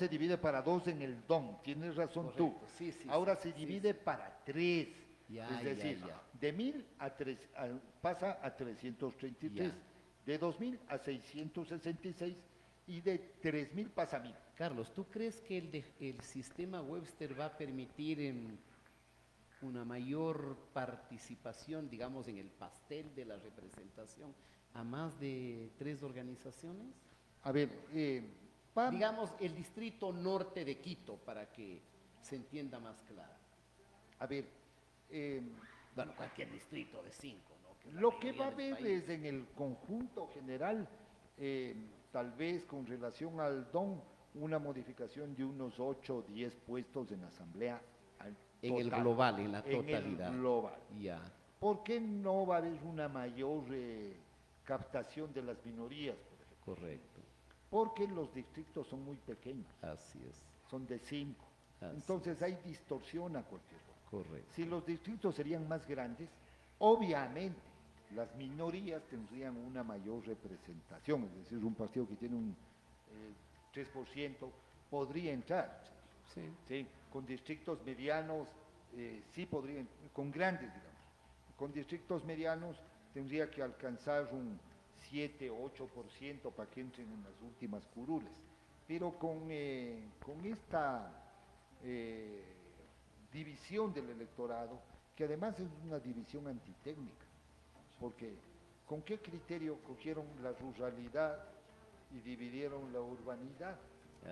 [SPEAKER 2] divide para 2 en el DON, tienes razón.
[SPEAKER 1] Correcto.
[SPEAKER 2] Tú.
[SPEAKER 1] Sí,
[SPEAKER 2] Ahora se divide para 3. Es decir,
[SPEAKER 1] ya.
[SPEAKER 2] de 1000 a 3, pasa a 333, de 2000 a 666 y de 3000 pasa a 1000.
[SPEAKER 1] Carlos, ¿tú crees que el sistema Webster va a permitir una mayor participación, digamos, en el pastel de la representación a más de 3 organizaciones?
[SPEAKER 2] A ver,
[SPEAKER 1] digamos, el distrito norte de Quito, para que se entienda más claro.
[SPEAKER 2] A ver,
[SPEAKER 1] bueno, cualquier distrito de 5, ¿no?
[SPEAKER 2] Lo que va a haber es en el conjunto general, tal vez con relación al DON, una modificación de unos 8 o 10 puestos en la asamblea.
[SPEAKER 1] En el global, en la totalidad.
[SPEAKER 2] En el global.
[SPEAKER 1] Ya.
[SPEAKER 2] ¿Por qué no va a haber una mayor captación de las minorías, por ejemplo?
[SPEAKER 1] Correcto.
[SPEAKER 2] Porque los distritos son muy pequeños.
[SPEAKER 1] Así es.
[SPEAKER 2] Son de 5.
[SPEAKER 1] Así
[SPEAKER 2] Entonces hay distorsión a cualquier cosa.
[SPEAKER 1] Correcto.
[SPEAKER 2] Si los distritos serían más grandes, obviamente las minorías tendrían una mayor representación, es decir, un partido que tiene un 3% podría entrar, ¿sí? Con distritos medianos sí podrían, con grandes, digamos, con distritos medianos tendría que alcanzar un 7 o 8% para que entren en las últimas curules, pero con esta división del electorado, que además es una división antitécnica, porque ¿con qué criterio cogieron la ruralidad y dividieron la urbanidad?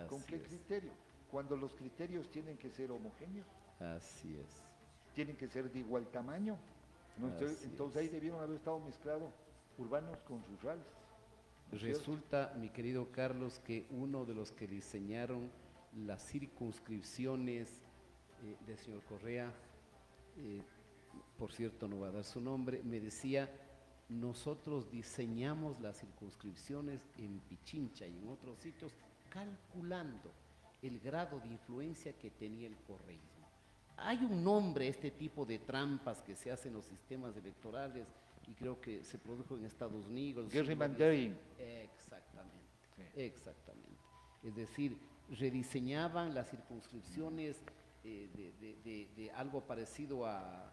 [SPEAKER 2] ¿Con qué criterio? Cuando los criterios tienen que ser homogéneos.
[SPEAKER 1] Así es.
[SPEAKER 2] Tienen que ser de igual tamaño. ¿No? Entonces ahí debieron haber estado mezclados urbanos con rurales.
[SPEAKER 1] Resulta, mi querido Carlos, que uno de los que diseñaron las circunscripciones del señor Correa, por cierto no va a dar su nombre, me decía, nosotros diseñamos las circunscripciones en Pichincha y en otros sitios calculando el grado de influencia que tenía el correísmo. Hay un nombre a este tipo de trampas que se hacen en los sistemas electorales y creo que se produjo en Estados Unidos.
[SPEAKER 2] Gerrymandering.
[SPEAKER 1] Exactamente, exactamente. Es decir, rediseñaban las circunscripciones de algo parecido a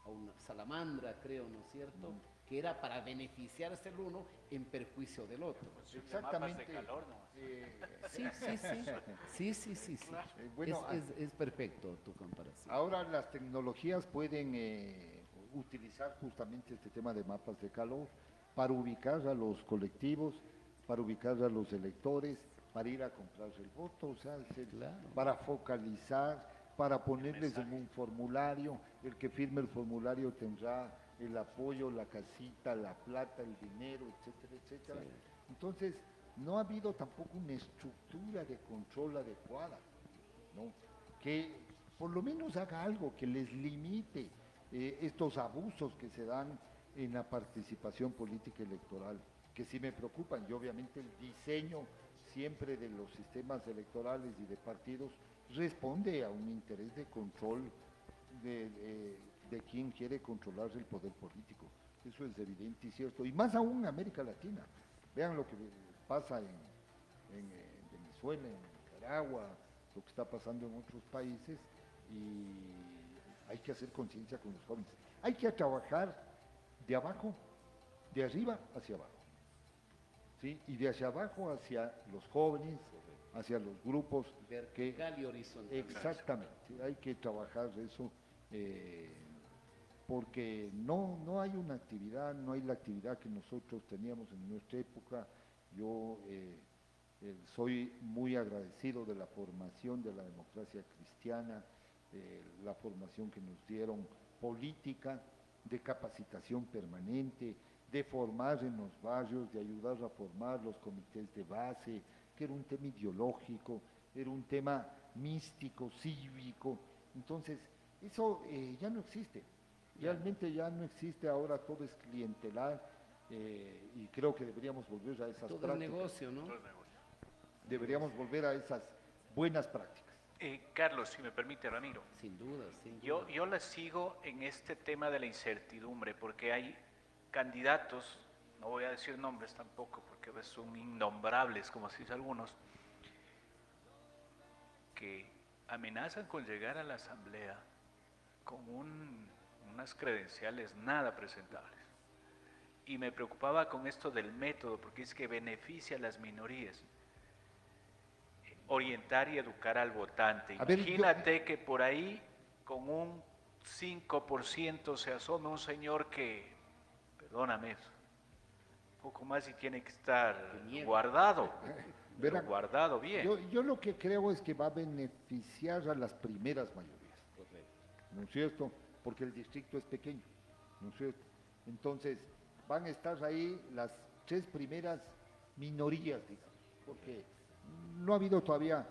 [SPEAKER 1] una salamandra, creo, ¿no es cierto? Que era para beneficiarse el uno en perjuicio del otro.
[SPEAKER 2] Exactamente.
[SPEAKER 4] Mapas de calor, ¿no?
[SPEAKER 1] Sí.
[SPEAKER 2] Bueno,
[SPEAKER 1] Es perfecto tu comparación.
[SPEAKER 2] ahora las tecnologías pueden utilizar justamente este tema de mapas de calor para ubicar a los colectivos, para ubicar a los electores, para ir a comprar el voto, o sea,
[SPEAKER 1] Claro.
[SPEAKER 2] para focalizar, para ponerles en un formulario. El que firme el formulario tendrá el apoyo, la casita, la plata, el dinero, etcétera, etcétera.
[SPEAKER 1] Sí.
[SPEAKER 2] Entonces, no ha habido tampoco una estructura de control adecuada, ¿no? Que por lo menos haga algo que les limite estos abusos que se dan en la participación política electoral, que sí me preocupan, y obviamente el diseño siempre de los sistemas electorales y de partidos responde a un interés de control de quien quiere controlar el poder político. Eso es evidente y cierto, y más aún en América Latina. Vean lo que pasa en Venezuela, en Nicaragua, lo que está pasando en otros países, y hay que hacer conciencia con los jóvenes. Hay que trabajar de abajo, de arriba hacia abajo, ¿sí? Y de hacia abajo hacia los jóvenes, hacia los grupos
[SPEAKER 1] Vertical y horizontal.
[SPEAKER 2] Exactamente, hay que trabajar eso, porque no hay una actividad, no hay la actividad que nosotros teníamos en nuestra época. Yo soy muy agradecido de la formación de la democracia cristiana, la formación que nos dieron política, de capacitación permanente, de formar en los barrios, de ayudar a formar los comités de base, que era un tema ideológico, era un tema místico, cívico. Entonces, eso ya no existe, realmente ya no existe. Ahora todo es clientelar, y creo que deberíamos volver a esas
[SPEAKER 1] Todo
[SPEAKER 2] prácticas.
[SPEAKER 1] el negocio, ¿no?
[SPEAKER 4] Todo el negocio.
[SPEAKER 2] Deberíamos volver a esas buenas prácticas.
[SPEAKER 4] Carlos, si me permite, Ramiro.
[SPEAKER 1] Sin duda, sin duda.
[SPEAKER 4] Yo la sigo en este tema de la incertidumbre, porque hay candidatos, no voy a decir nombres tampoco, porque son innombrables, como se dice algunos, que amenazan con llegar a la asamblea con unas credenciales nada presentables. Y me preocupaba con esto del método, porque es que beneficia a las minorías. Orientar y educar al votante.
[SPEAKER 2] A ver,
[SPEAKER 4] Imagínate que por ahí con un 5% se asome un señor que, perdóname, un poco más y tiene que estar guardado, pero
[SPEAKER 2] Verán,
[SPEAKER 4] guardado bien.
[SPEAKER 2] Yo lo que creo es que va a beneficiar a las primeras mayorías, ¿no es cierto? Porque el distrito es pequeño, ¿no es cierto? Entonces, van a estar ahí las tres primeras minorías, digamos, porque no ha habido todavía,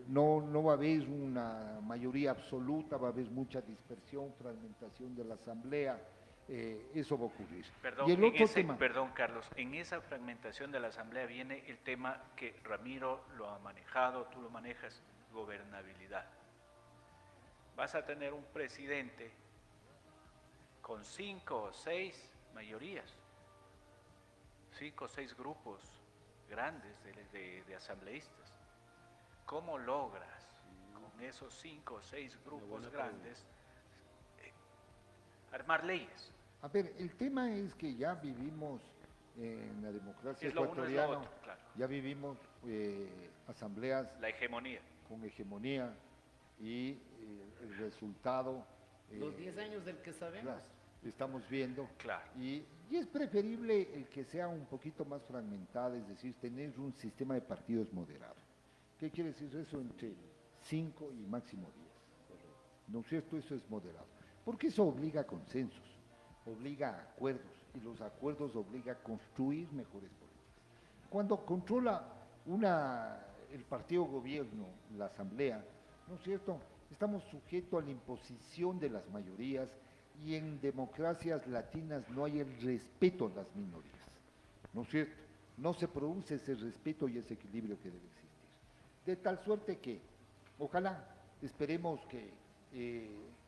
[SPEAKER 2] no va a haber una mayoría absoluta, va a haber mucha dispersión, fragmentación de la asamblea, eso va a ocurrir.
[SPEAKER 4] Perdón,
[SPEAKER 2] Y el otro tema,
[SPEAKER 4] perdón, Carlos, en esa fragmentación de la asamblea viene el tema que Ramiro lo ha manejado, tú lo manejas, gobernabilidad. Vas a tener un presidente con 5 o 6 mayorías, 5 o 6 grupos grandes de asambleístas. ¿Cómo logras con esos 5 o 6 grupos grandes armar leyes?
[SPEAKER 2] a ver, el tema es que ya vivimos en la democracia
[SPEAKER 4] Es lo uno, es lo
[SPEAKER 2] ecuatoriana,
[SPEAKER 4] otro, claro.
[SPEAKER 2] ya vivimos asambleas
[SPEAKER 4] La hegemonía.
[SPEAKER 2] con hegemonía, y el resultado
[SPEAKER 1] Los 10 años del que sabemos.
[SPEAKER 2] claro, estamos viendo.
[SPEAKER 4] Claro.
[SPEAKER 2] Y es preferible el que sea un poquito más fragmentado, es decir, tener un sistema de partidos moderado. ¿Qué quiere decir eso? Entre 5 y máximo 10. ¿No es cierto? Eso es moderado. Porque eso obliga a consensos, obliga a acuerdos, y los acuerdos obliga a construir mejores políticas. Cuando controla el partido gobierno, la asamblea, ¿no es cierto? Estamos sujetos a la imposición de las mayorías, y en democracias latinas no hay el respeto a las minorías, ¿no es cierto? No se produce ese respeto y ese equilibrio que debe existir. De tal suerte que, ojalá, esperemos que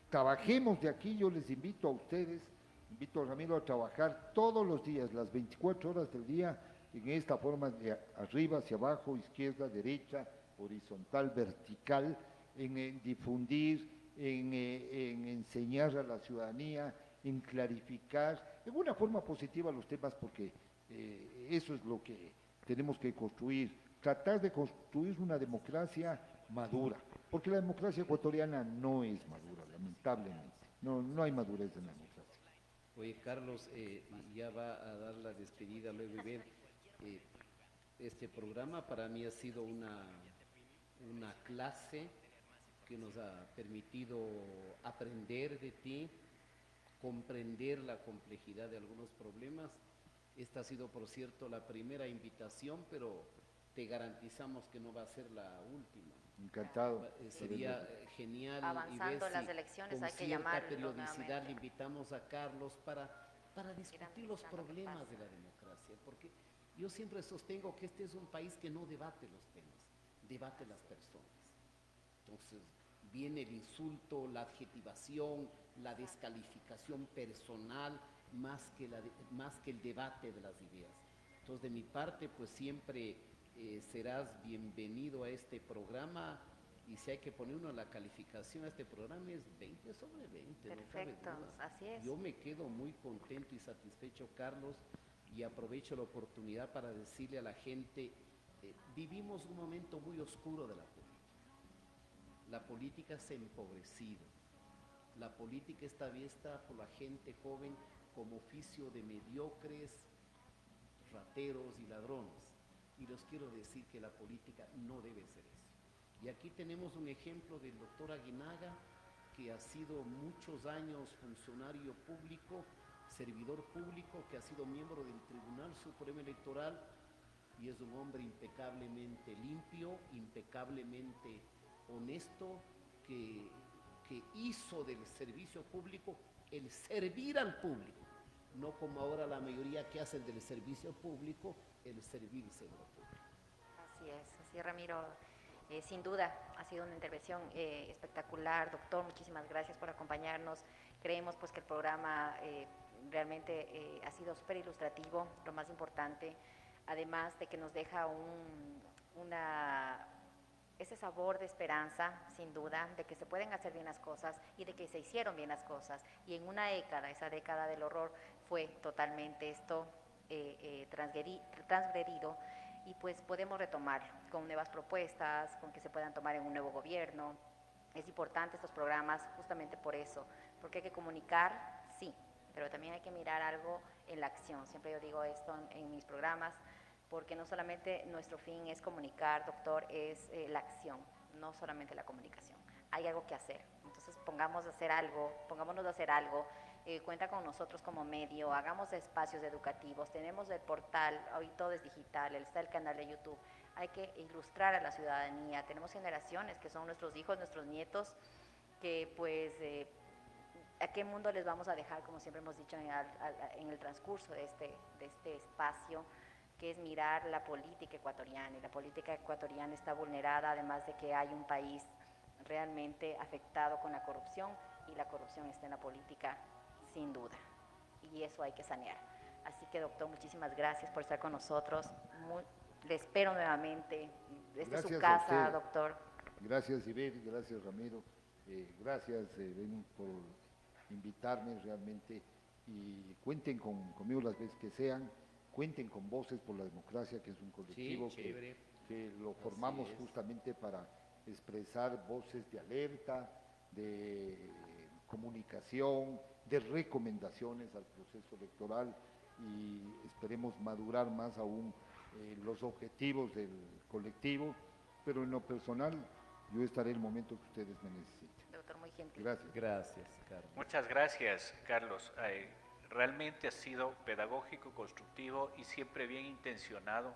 [SPEAKER 2] trabajemos de aquí. Yo les invito a ustedes, invito a Ramiro a trabajar todos los días, las 24 horas del día, en esta forma de arriba hacia abajo, izquierda, derecha, horizontal, vertical, en difundir, en enseñar a la ciudadanía, en clarificar, en una forma positiva los temas, porque eso es lo que tenemos que construir, tratar de construir una democracia madura, porque la democracia ecuatoriana no es madura, lamentablemente, no hay madurez en la democracia.
[SPEAKER 1] Oye, Carlos, ya va a dar la despedida luego y ver. Este programa para mí ha sido una clase que nos ha permitido aprender de ti, comprender la complejidad de algunos problemas. Esta ha sido, por cierto, la primera invitación, pero te garantizamos que no va a ser la última.
[SPEAKER 2] Encantado.
[SPEAKER 1] Sería genial.
[SPEAKER 3] Avanzando
[SPEAKER 1] y ver
[SPEAKER 3] las
[SPEAKER 1] si
[SPEAKER 3] elecciones
[SPEAKER 1] con
[SPEAKER 3] hay que
[SPEAKER 1] cierta
[SPEAKER 3] llamarlos
[SPEAKER 1] periodicidad
[SPEAKER 3] nuevamente.
[SPEAKER 1] le invitamos a Carlos para discutir los
[SPEAKER 3] analizando qué
[SPEAKER 1] problemas
[SPEAKER 3] pasa.
[SPEAKER 1] de la democracia, porque yo siempre sostengo que este es un país que no debate los temas, debate las personas. Entonces viene el insulto, la adjetivación, la descalificación personal, más que el debate de las ideas. Entonces, de mi parte, pues siempre serás bienvenido a este programa, y si hay que poner una la calificación a este programa es 20 sobre 20,
[SPEAKER 3] Perfecto,
[SPEAKER 1] no cabe duda.
[SPEAKER 3] así es.
[SPEAKER 1] Yo me quedo muy contento y satisfecho, Carlos, y aprovecho la oportunidad para decirle a la gente, vivimos un momento muy oscuro de la política. La política se ha empobrecido. La política está vista por la gente joven como oficio de mediocres, rateros y ladrones. Y les quiero decir que la política no debe ser eso. Y aquí tenemos un ejemplo del doctor Aguinaga, que ha sido muchos años funcionario público, servidor público, que ha sido miembro del Tribunal Supremo Electoral, y es un hombre impecablemente limpio, impecablemente honesto, que hizo del servicio público el servir al público, no como ahora la mayoría que hacen del servicio público el servirse al público.
[SPEAKER 3] Así es, Ramiro. Sin duda, ha sido una intervención espectacular. Doctor, muchísimas gracias por acompañarnos. Creemos pues que el programa realmente ha sido súper ilustrativo, lo más importante, además de que nos deja ese sabor de esperanza, sin duda, de que se pueden hacer bien las cosas y de que se hicieron bien las cosas. Y en una década, esa década del horror, fue totalmente esto transgredido, y pues podemos retomar con nuevas propuestas, con que se puedan tomar en un nuevo gobierno. Es importante estos programas justamente por eso, porque hay que comunicar, sí, pero también hay que mirar algo en la acción. Siempre yo digo esto en mis programas, porque no solamente nuestro fin es comunicar, doctor, es la acción, no solamente la comunicación. Hay algo que hacer, entonces pongámonos a hacer algo. Cuenta con nosotros como medio, hagamos espacios educativos, tenemos el portal, hoy todo es digital, está el canal de YouTube, hay que ilustrar a la ciudadanía, tenemos generaciones que son nuestros hijos, nuestros nietos, que pues a qué mundo les vamos a dejar, como siempre hemos dicho en el transcurso de este espacio, que es mirar la política ecuatoriana, y la política ecuatoriana está vulnerada, además de que hay un país realmente afectado con la corrupción, y la corrupción está en la política sin duda, y eso hay que sanear. Así que, doctor, muchísimas gracias por estar con nosotros. Le espero nuevamente. Esta es su casa, doctor.
[SPEAKER 2] Gracias, Ivette, gracias, Ramiro. Gracias, por invitarme realmente, y cuenten conmigo las veces que sean. Cuenten con Voces por la Democracia, que es un colectivo que lo formamos justamente para expresar voces de alerta, de comunicación, de recomendaciones al proceso electoral, y esperemos madurar más aún los objetivos del colectivo, pero en lo personal yo estaré en el momento que ustedes me necesiten.
[SPEAKER 3] Doctor, muy gentil.
[SPEAKER 2] Gracias.
[SPEAKER 1] Gracias, Carlos.
[SPEAKER 4] Muchas gracias, Carlos. Realmente ha sido pedagógico, constructivo y siempre bien intencionado.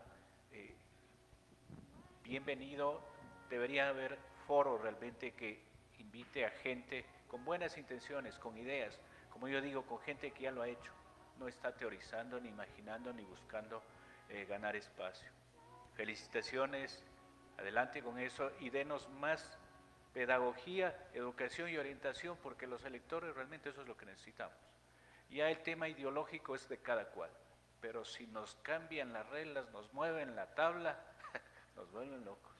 [SPEAKER 4] Bienvenido. Debería haber foro realmente que invite a gente con buenas intenciones, con ideas, como yo digo, con gente que ya lo ha hecho, no está teorizando, ni imaginando, ni buscando ganar espacio. Felicitaciones, adelante con eso y denos más pedagogía, educación y orientación, porque los electores realmente eso es lo que necesitamos. Ya el tema ideológico es de cada cual, pero si nos cambian las reglas, nos mueven la tabla, nos vuelven locos.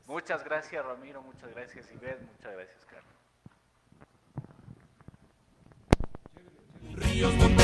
[SPEAKER 4] Muchas gracias, Ramiro, muchas gracias, Ivette, muchas gracias, Carlos.
[SPEAKER 5] Ríos donde